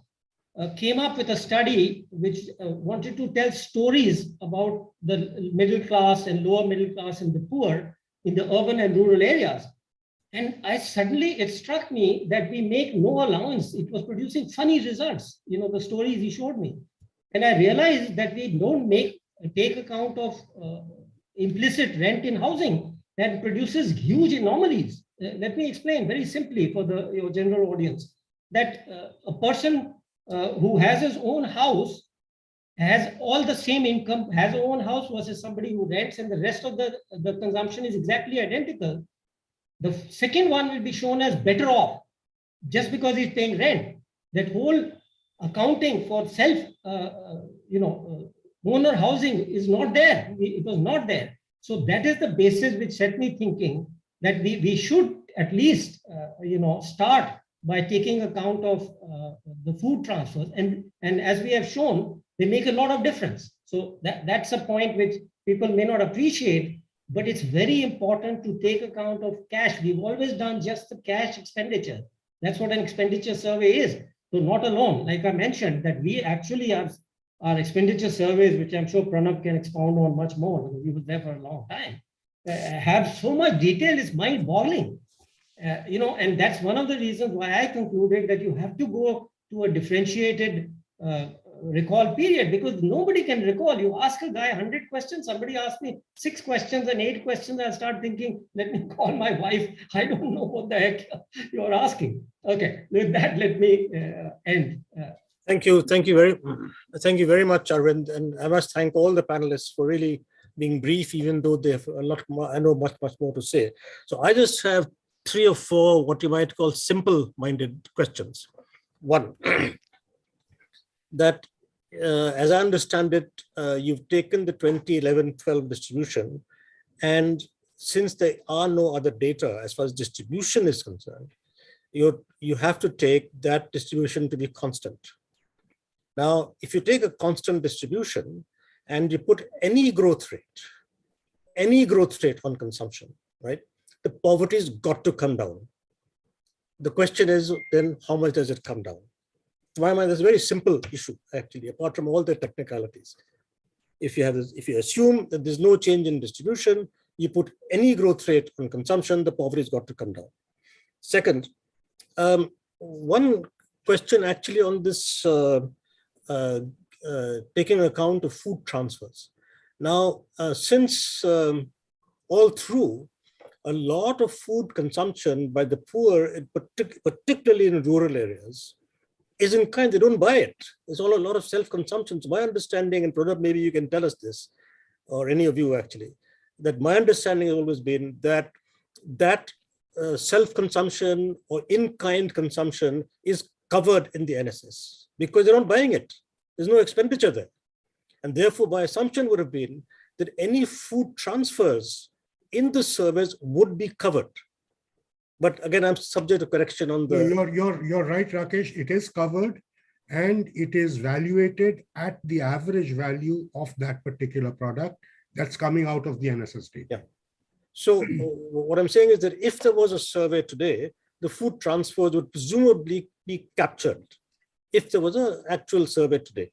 came up with a study which wanted to tell stories about the middle class and lower middle class and the poor in the urban and rural areas. And it struck me that we make no allowance. It was producing funny results, the stories he showed me. And I realized that we don't take account of implicit rent in housing that produces huge anomalies. Let me explain very simply for your general audience that a person who has his own house has all the same income, has his own house versus somebody who rents, and the rest of the consumption is exactly identical. The second one will be shown as better off just because he's paying rent. That whole accounting for owner housing is not there. It was not there. So that is the basis which set me thinking that we should at least, start by taking account of the food transfers. And as we have shown, they make a lot of difference. So that's a point which people may not appreciate, but it's very important to take account of cash. We've always done just the cash expenditure. That's what an expenditure survey is. So not alone, like I mentioned, that we actually have our expenditure surveys, which I'm sure Pranab can expound on much more because he was there for a long time, have so much detail, it's mind-boggling. And that's one of the reasons why I concluded that you have to go to a differentiated recall period, because nobody can recall. You ask a guy 100 questions, somebody asks me 6 questions and 8 questions, I start thinking, let me call my wife. I don't know what the heck you're asking. Okay, with that, let me end. Thank you very much, Arvind, and I must thank all the panelists for really being brief, even though they have a lot more. I know much more to say. So I just have 3 or 4 what you might call simple-minded questions. One, that as I understand it, you've taken the 2011-12 distribution, and since there are no other data as far as distribution is concerned, you have to take that distribution to be constant. Now, if you take a constant distribution and you put any growth rate on consumption, right, the poverty's got to come down. The question is then, how much does it come down? To my mind, there's a very simple issue, actually, apart from all the technicalities. If you assume that there's no change in distribution, you put any growth rate on consumption, the poverty's got to come down. Second, one question actually on this taking account of food transfers. Now, since all through, a lot of food consumption by the poor, particularly in rural areas, is in kind. They don't buy it. There's a lot of self-consumption. So my understanding, and Pronab, maybe you can tell us this, or any of you actually, that my understanding has always been that self-consumption or in-kind consumption is covered in the NSS because they're not buying it. There's no expenditure there. And therefore, my assumption would have been that any food transfers in the surveys would be covered. But again, I'm subject to correction on the... You're right, Rakesh. It is covered and it is valuated at the average value of that particular product that's coming out of the NSS data. Yeah. So what I'm saying is that if there was a survey today, the food transfers would presumably be captured if there was an actual survey today.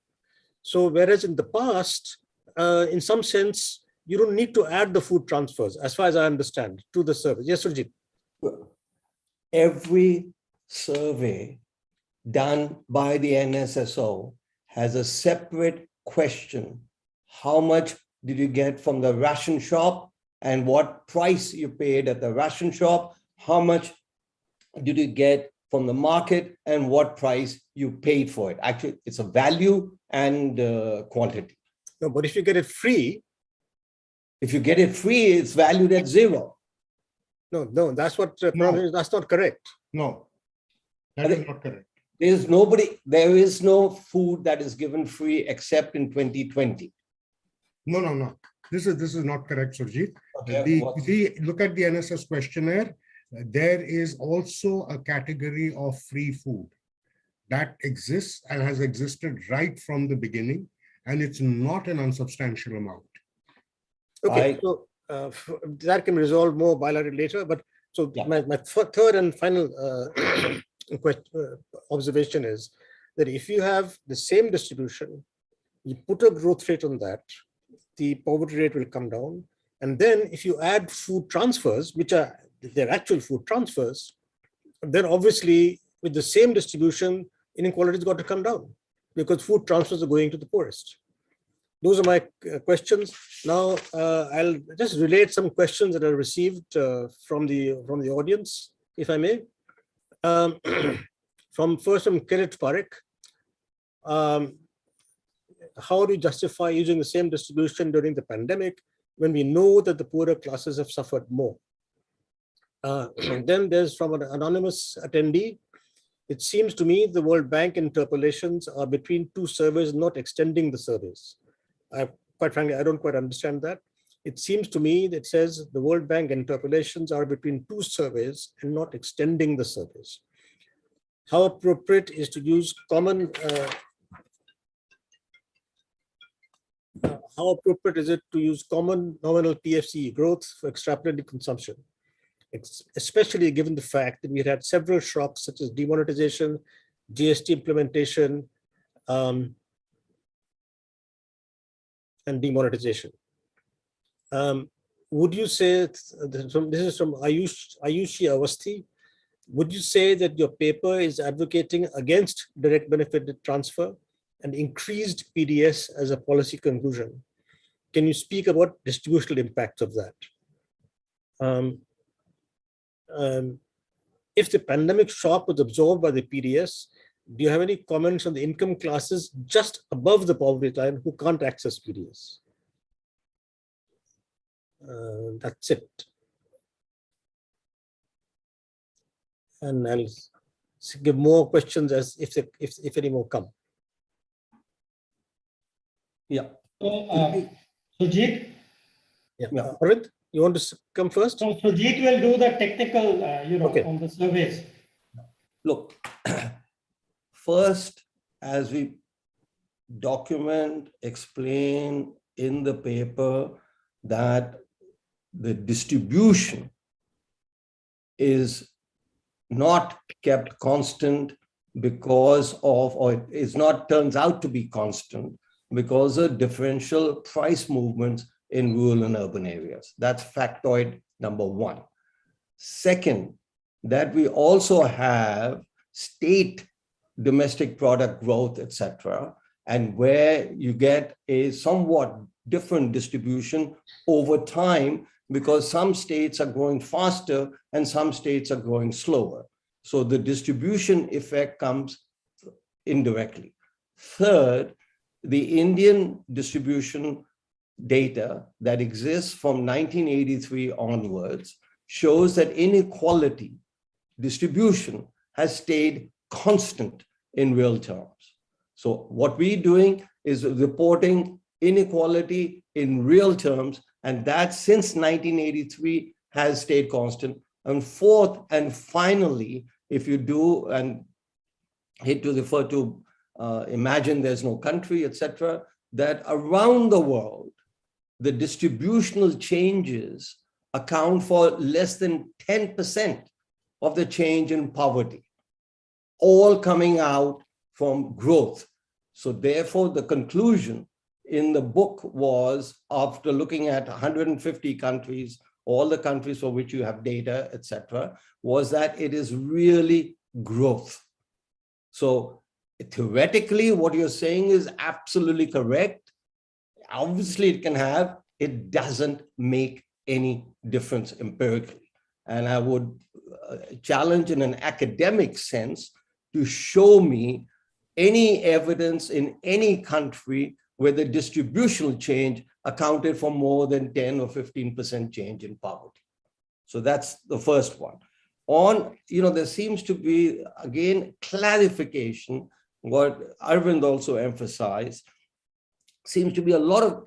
So whereas in the past, in some sense, you don't need to add the food transfers, as far as I understand, to the survey. Yes, Surjit. Every survey done by the NSSO has a separate question. How much did you get from the ration shop and what price you paid at the ration shop? How much did you get from the market and what price you paid for it? Actually, it's a value and quantity. No, but if you get it free... If you get it free, it's valued at zero. No, that's what No. that's not correct. No, that is not correct. There is no food that is given free except in 2020. No. This is not correct, Surjit. Okay, Look at the NSS questionnaire. There is also a category of free food that exists and has existed right from the beginning, and it's not an unsubstantial amount. Okay, so that can be resolved more bilaterally later. But so Yeah. my third and final observation is that if you have the same distribution, you put a growth rate on that, the poverty rate will come down. And then if you add food transfers, which are their actual food transfers, then obviously with the same distribution, inequality has got to come down because food transfers are going to the poorest. Those are my questions. Now, I'll just relate some questions that I received from the audience, if I may. From Kirit Parekh. How do you justify using the same distribution during the pandemic when we know that the poorer classes have suffered more? And then there's from an anonymous attendee. It seems to me the World Bank interpolations are between two surveys, not extending the surveys. Quite frankly, I don't quite understand that. It seems to me that it says the World Bank interpolations are between two surveys and not extending the surveys. How appropriate is to use common how appropriate is it to use common nominal PFCE growth for extrapolated consumption, especially given the fact that we had several shocks such as demonetization, GST implementation, and demonetization. Would you say, this is from Ayushi Awasthi, would you say that your paper is advocating against direct benefit transfer and increased PDS as a policy conclusion? Can you speak about distributional impacts of that? If the pandemic shock was absorbed by the PDS, do you have any comments on the income classes just above the poverty line who can't access PDS? That's it. And I'll give more questions as if any more come. Yeah. So, Surjit? Yeah. Yeah. Arvind, you want to come first? So Surjit will do the technical, Okay. on the surveys. Look, first, as we document, explain in the paper that the distribution is not kept constant because of, or it is not turns out to be constant because of differential price movements in rural and urban areas. That's factoid number one. Second, that we also have state domestic product growth, etc., and where you get a somewhat different distribution over time because some states are growing faster and some states are growing slower. So the distribution effect comes indirectly. Third, the Indian distribution data that exists from 1983 onwards shows that inequality distribution has stayed constant in real terms. So what we're doing is reporting inequality in real terms, and that since 1983 has stayed constant. And fourth, and finally, if you do, and hate to refer to imagine there's no country, etc., that around the world, the distributional changes account for less than 10% of the change in poverty, all coming out from growth. So therefore, the conclusion in the book was, after looking at 150 countries, all the countries for which you have data, etc., was that it is really growth. So theoretically, what you're saying is absolutely correct. Obviously, it can have, it doesn't make any difference empirically. And I would challenge in an academic sense to show me any evidence in any country where the distributional change accounted for more than 10 or 15% change in poverty. So that's the first one. On, there seems to be, again, clarification, what Arvind also emphasized, seems to be a lot of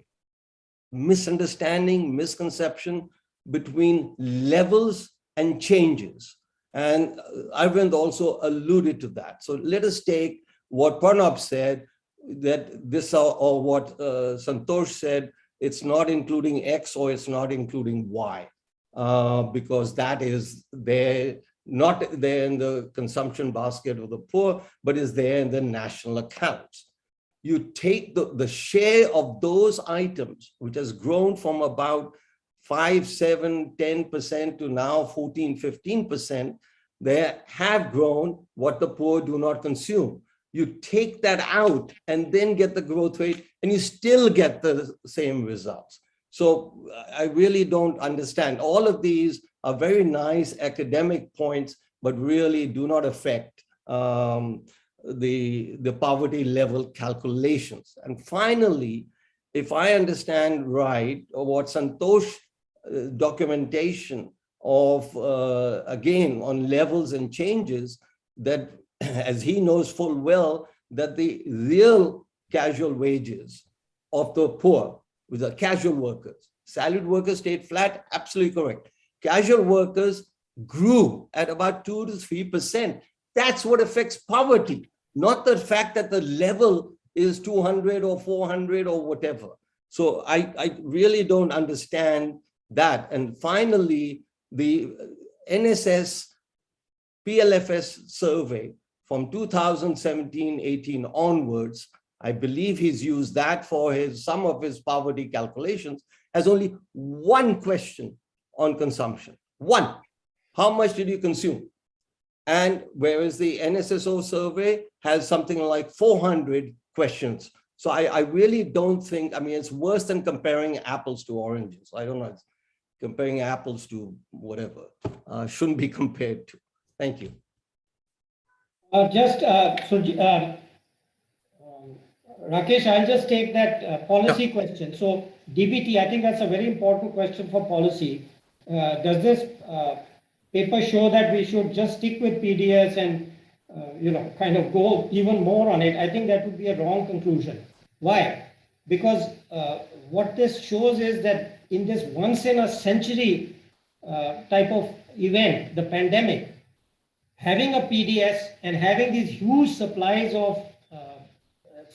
misunderstanding, misconception between levels and changes. And Arvind also alluded to that. So let us take what Pronab said, that this, or what Santosh said, it's not including X or it's not including Y, because that is there, not there in the consumption basket of the poor, but is there in the national accounts. You take the share of those items, which has grown from about 5, 7, 10% to now 14, 15%, they have grown what the poor do not consume. You take that out and then get the growth rate, and you still get the same results. So I really don't understand. All of these are very nice academic points, but really do not affect the poverty level calculations. And finally, if I understand right, what Santosh documentation of, again, on levels and changes, that as he knows full well, that the real casual wages of the poor, with the casual workers, salaried workers stayed flat, absolutely correct. Casual workers grew at about 2 to 3%. That's what affects poverty, not the fact that the level is 200 or 400 or whatever. So I really don't understand that. And finally, the NSS PLFS survey from 2017-18 onwards, I believe he's used that for some of his poverty calculations, has only one question on consumption. One, how much did you consume? And whereas the NSSO survey has something like 400 questions. So I really don't think, it's worse than comparing apples to oranges. I don't know, it's comparing apples to whatever, shouldn't be compared to. Thank you. Rakesh, I'll just take that policy question. So DBT, I think that's a very important question for policy. Does this paper show that we should just stick with PDS and kind of go even more on it? I think that would be a wrong conclusion. Why? Because what this shows is that in this once in a century type of event, the pandemic, having a PDS and having these huge supplies of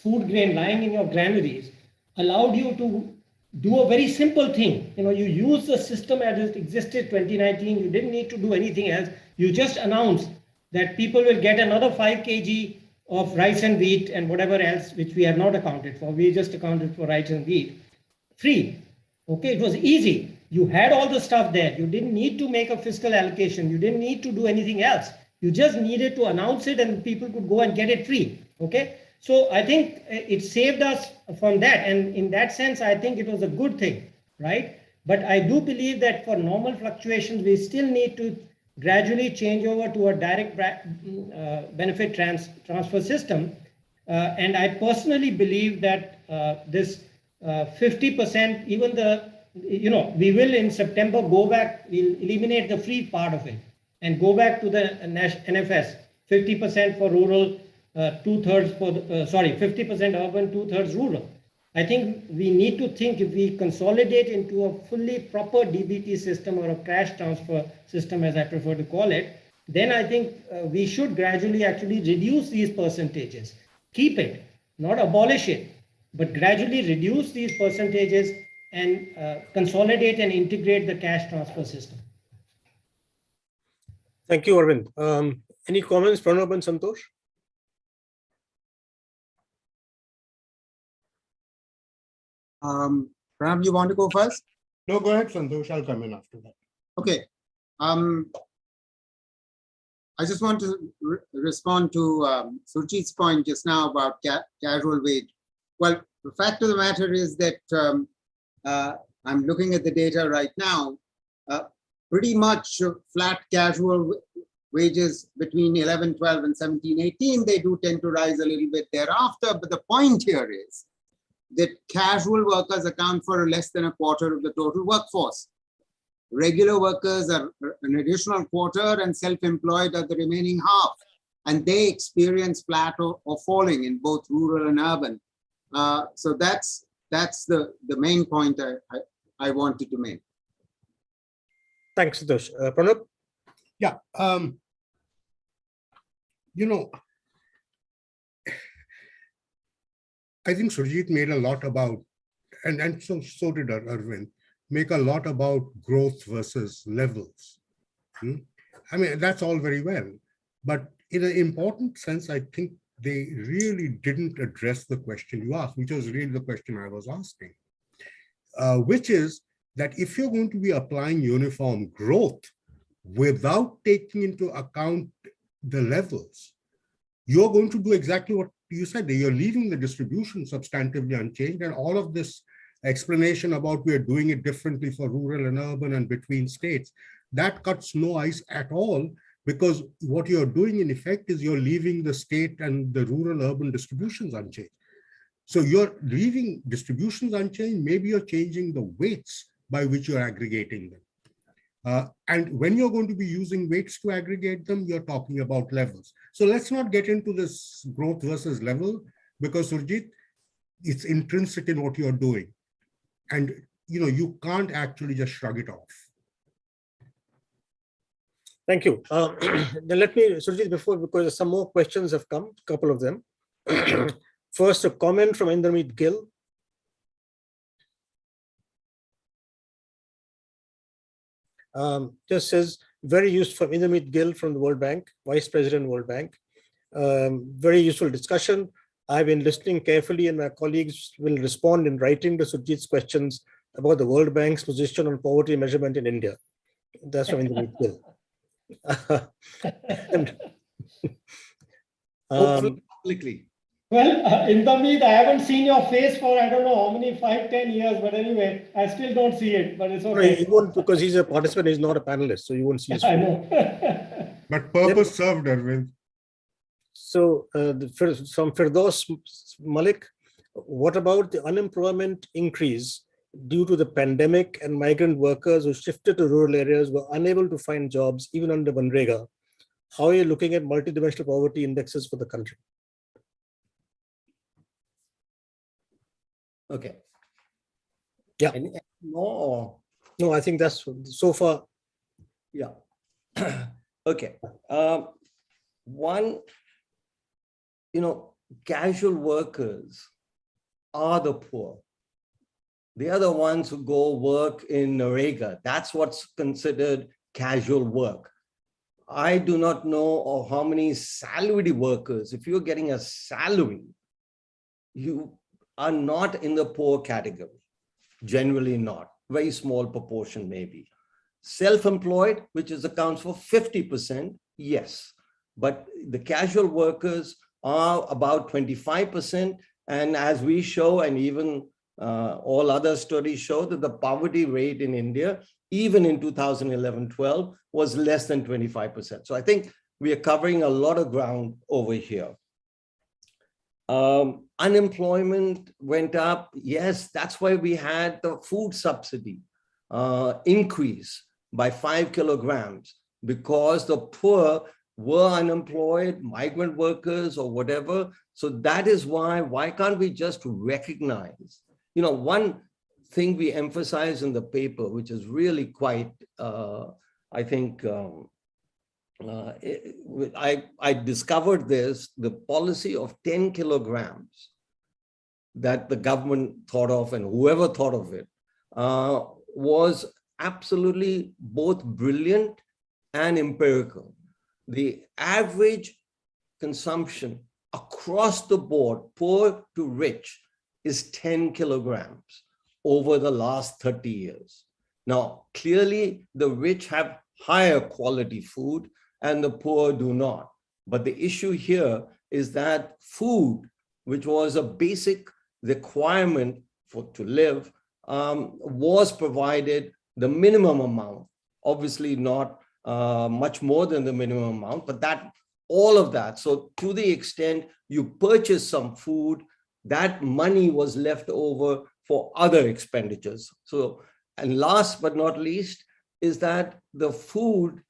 food grain lying in your granaries allowed you to do a very simple thing. You use the system as it existed 2019. You didn't need to do anything else. You just announced that people will get another 5 kg of rice and wheat and whatever else, which we have not accounted for. We just accounted for rice and wheat free. Okay, it was easy. You had all the stuff there. You didn't need to make a fiscal allocation. You didn't need to do anything else. You just needed to announce it and people could go and get it free. Okay. So I think it saved us from that. And in that sense, I think it was a good thing, right? But I do believe that for normal fluctuations, we still need to gradually change over to a direct benefit transfer system. And I personally believe that this 50%, even we will in September go back, we'll eliminate the free part of it and go back to the NFS, 50% for rural, 2/3 for, 50% urban, 2/3 rural. I think we need to think if we consolidate into a fully proper DBT system or a cash transfer system, as I prefer to call it, then I think we should gradually actually reduce these percentages. Keep it, not abolish it, but gradually reduce these percentages and consolidate and integrate the cash transfer system. Thank you, Arvind. Any comments, Pranab and Santosh? Pranab, you want to go first? No, go ahead, Santosh. I'll come in after that. Okay. I just want to respond to Surjit's point just now about casual wage. Well, the fact of the matter is that I'm looking at the data right now. Pretty much flat casual wages between 11, 12 and 17, 18, they do tend to rise a little bit thereafter. But the point here is that casual workers account for less than a quarter of the total workforce. Regular workers are an additional quarter and self-employed are the remaining half. And they experience flat or falling in both rural and urban. So that's the main point I wanted to make. Thanks, Santosh. Pranab? Yeah. You know, I think Surjit made a lot about, and so did Arvind, make a lot about growth versus levels. I mean, that's all very well, but in an important sense, I think they really didn't address the question you asked, which was really the question I was asking, which is that if you're going to be applying uniform growth without taking into account the levels, you're going to do exactly what you said. You're leaving the distribution substantively unchanged, and all of this explanation about we're doing it differently for rural and urban and between states, that cuts no ice at all, because what you're doing in effect is you're leaving the state and the rural urban distributions unchanged. So you're leaving distributions unchanged, maybe you're changing the weights by which you're aggregating them. And when you're going to be using weights to aggregate them, you're talking about levels. So let's not get into this growth versus level, because Surjit, it's intrinsic in what you're doing. And you can't actually just shrug it off. Thank you. Then let me, Surjit, because some more questions have come, a couple of them. First, a comment from Indermeet Gill. Just says, very useful from Indermeet Gill from the World Bank, Vice President, World Bank. Very useful discussion. I've been listening carefully, and my colleagues will respond in writing to Surjit's questions about the World Bank's position on poverty measurement in India. That's from Indermeet Gill. Publicly. Well, Indermeet, I haven't seen your face for, I don't know how many, 5-10 years, but anyway, I still don't see it, but it's okay. No, he won't, because he's a participant, he's not a panelist, so you won't see his face. I know. But purpose served, Arvind. So from Firdaus Malik, what about the unemployment increase due to the pandemic and migrant workers who shifted to rural areas were unable to find jobs even under Manrega? How are you looking at multidimensional poverty indexes for the country? Okay. Yeah. Any more? No, I think that's so far. Yeah. Okay. One, casual workers are the poor. They are the ones who go work in Narega. That's what's considered casual work. I do not know of how many salaried workers, if you're getting a salary, you are not in the poor category. Generally not. Very small proportion maybe. Self-employed, which accounts for 50%, yes. But the casual workers are about 25%. And as we show, and even all other studies show, that the poverty rate in India, even in 2011-12, was less than 25%. So I think we are covering a lot of ground over here. Unemployment went up. Yes, that's why we had the food subsidy increase by 5 kilograms, because the poor were unemployed, migrant workers or whatever. So that is why can't we just recognize one thing we emphasize in the paper, which is really quite, I think, I discovered this, the policy of 10 kilograms that the government thought of and whoever thought of it was absolutely both brilliant and empirical. The average consumption across the board, poor to rich, is 10 kilograms over the last 30 years. Now, clearly the rich have higher quality food and the poor do not. But the issue here is that food, which was a basic requirement to live, was provided the minimum amount, obviously not much more than the minimum amount, but that all of that. So to the extent you purchase some food, that money was left over for other expenditures. So, and last but not least, is that the food,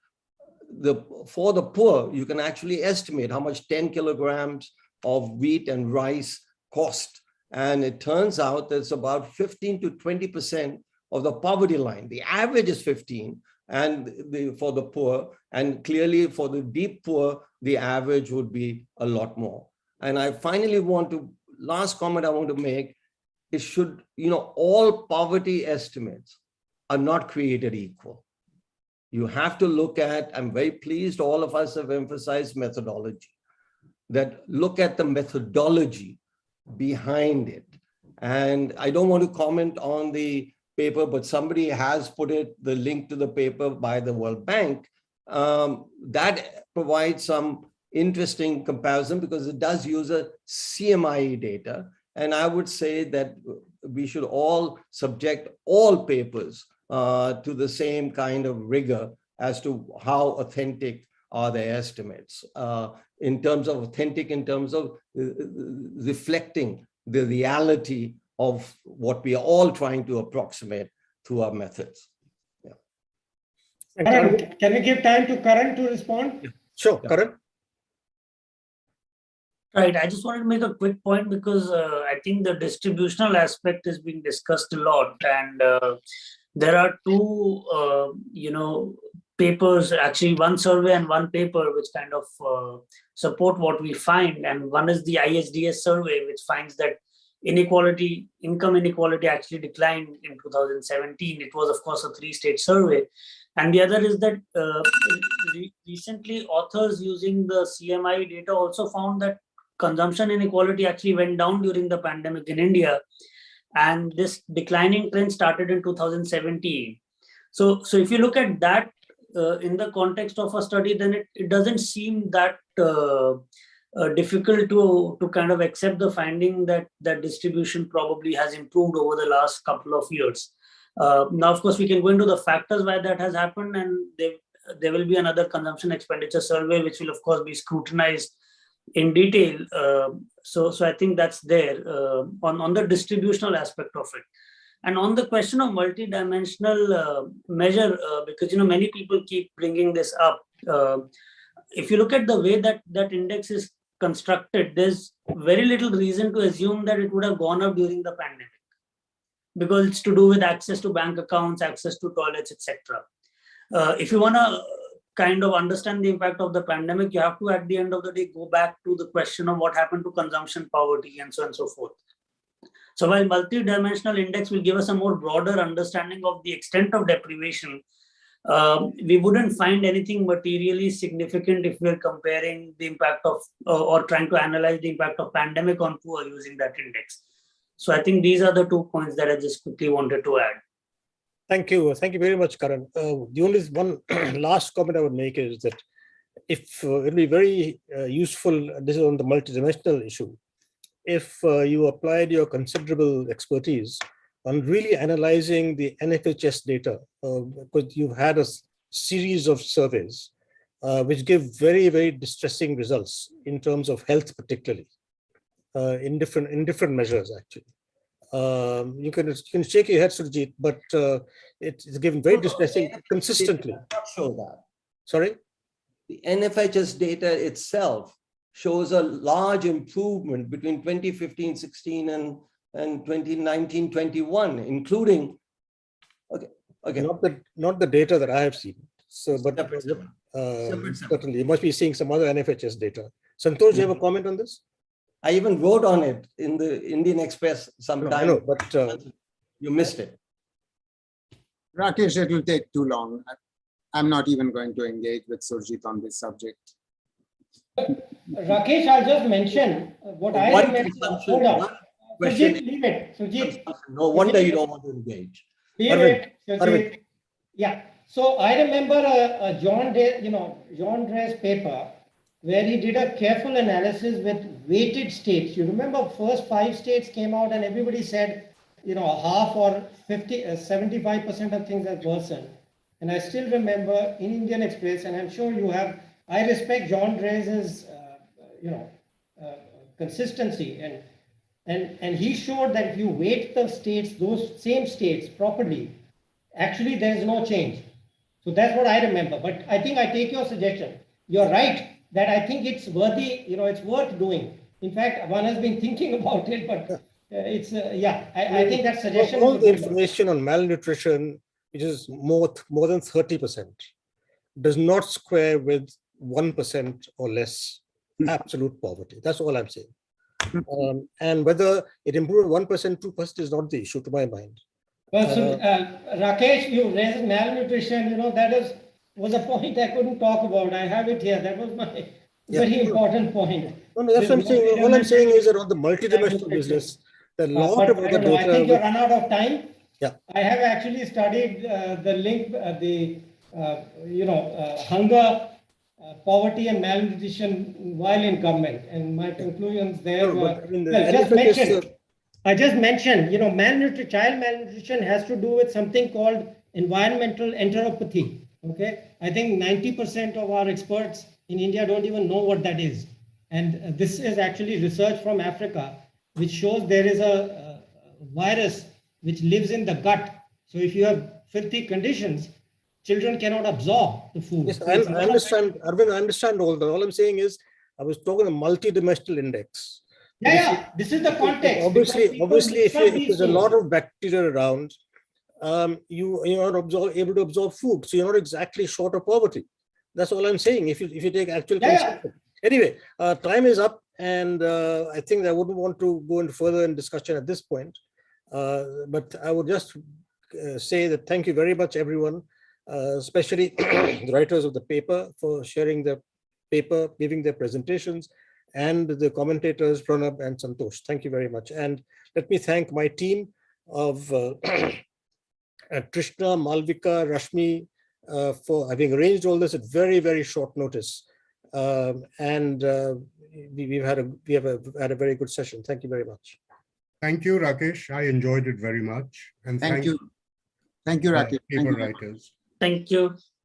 for the poor, you can actually estimate how much 10 kilograms of wheat and rice cost. And it turns out that it's about 15 to 20% of the poverty line. The average is 15 and for the poor, and clearly for the deep poor, the average would be a lot more. And I finally last comment I want to make is all poverty estimates are not created equal. You have to look at, I'm very pleased all of us have emphasized methodology, that look at the methodology behind it. And I don't want to comment on the paper, but somebody has put the link to the paper by the World Bank. That provides some interesting comparison because it does use a CMIE data. And I would say that we should all subject all papers to the same kind of rigor as to how authentic are their estimates, in terms of authentic, in terms of reflecting the reality of what we are all trying to approximate through our methods. Karan, can we give time to Karan to respond? Sure, Karan. Right. I just wanted to make a quick point because I think the distributional aspect is being discussed a lot, and there are two, papers, actually one survey and one paper, which kind of support what we find. And one is the ISDS survey, which finds that income inequality actually declined in 2017. It was, of course, a 3-state survey. And the other is that recently authors using the CMI data also found that consumption inequality actually went down during the pandemic in India. And this declining trend started in 2017. So if you look at that in the context of a study, then it doesn't seem that difficult to kind of accept the finding that distribution probably has improved over the last couple of years. Now, of course, we can go into the factors why that has happened, and there will be another consumption expenditure survey, which will, of course, be scrutinized in detail. So I think that's there on the distributional aspect of it. And on the question of multidimensional measure, because many people keep bringing this up. If you look at the way that index is constructed, there's very little reason to assume that it would have gone up during the pandemic, because it's to do with access to bank accounts, access to toilets, etc. If you want to kind of understand the impact of the pandemic, you have to, at the end of the day, go back to the question of what happened to consumption poverty and so on and so forth. So while multidimensional index will give us a more broader understanding of the extent of deprivation, we wouldn't find anything materially significant if we're comparing the impact of or trying to analyze the impact of pandemic on poor using that index. So I think these are the 2 points that I just quickly wanted to add. Thank you. Thank you very much, Karan. The only one last comment I would make is that if it'll be very useful, this is on the multidimensional issue, if you applied your considerable expertise on really analyzing the NFHS data, because you've had a series of surveys which give very, very distressing results in terms of health, particularly in different measures, actually. You can shake your head, Surjit, but it's given very distressing consistently. Not show that. Sorry? The NFHS data itself shows a large improvement between 2015-16 and and 2019-21, including, okay. Not the data that I have seen. So, but Separate. certainly you must be seeing some other NFHS data. Santosh, do you have a comment on this? I even wrote on it in the Indian Express sometime. I know, but you missed it. Rakesh, it will take too long. I'm not even going to engage with Surjit on this subject. Rakesh, I'll just mention what I One remember. consumption, Hold on. one question. Surjit, leave it. Surjit. No wonder you don't want to engage. Leave it, Surjit. Yeah. So I remember a John Dre's paper where he did a careful analysis with weighted states. You remember first 5 states came out and everybody said, half or 75% of things have worsened. And I still remember in Indian Express, and I'm sure you have, I respect John Dre's, consistency. And he showed that if you weight the states, those same states properly, actually there is no change. So that's what I remember. But I think I take your suggestion. You're right that I think it's worthy, it's worth doing. In fact, one has been thinking about it, but I think that suggestion. All the information on malnutrition, which is more than 30%, does not square with 1% or less absolute poverty. That's all I'm saying. And whether it improved 1%, 2% is not the issue to my mind. Well, so, Rakesh, you raised malnutrition, that was a point I couldn't talk about. I have it here. That was my very important point. No, that's what I'm saying. All I'm saying is that on the multidimensional business, there are a lot of other data. I think you're run out of time. Yeah. I have actually studied the link, hunger, poverty and malnutrition while in government. And my conclusions there were, I just mentioned, child malnutrition has to do with something called environmental enteropathy. Okay, I think 90% of our experts in India don't even know what that is. And this is actually research from Africa, which shows there is a virus which lives in the gut. So if you have filthy conditions, children cannot absorb the food. Yes, I understand, Arvind, I understand all that. All I'm saying is, I was talking a multidimensional index. This is the context. Obviously, if there's a lot of bacteria around, you are able to absorb food, so you're not exactly short of poverty. That's all I'm saying. If you take actual consumption. Anyway, time is up, and I think I wouldn't want to go into further in discussion at this point. But I would just say that thank you very much, everyone, especially the writers of the paper for sharing the paper, giving their presentations, and the commentators, Pronab and Santosh. Thank you very much. And let me thank my team of Trishna, Malvika, Rashmi, for having arranged all this at very, very short notice. And we have had a very good session. Thank you very much. Thank you, Rakesh. I enjoyed it very much. And Thank you. Thank you, Rakesh. Paper writers. Thank you.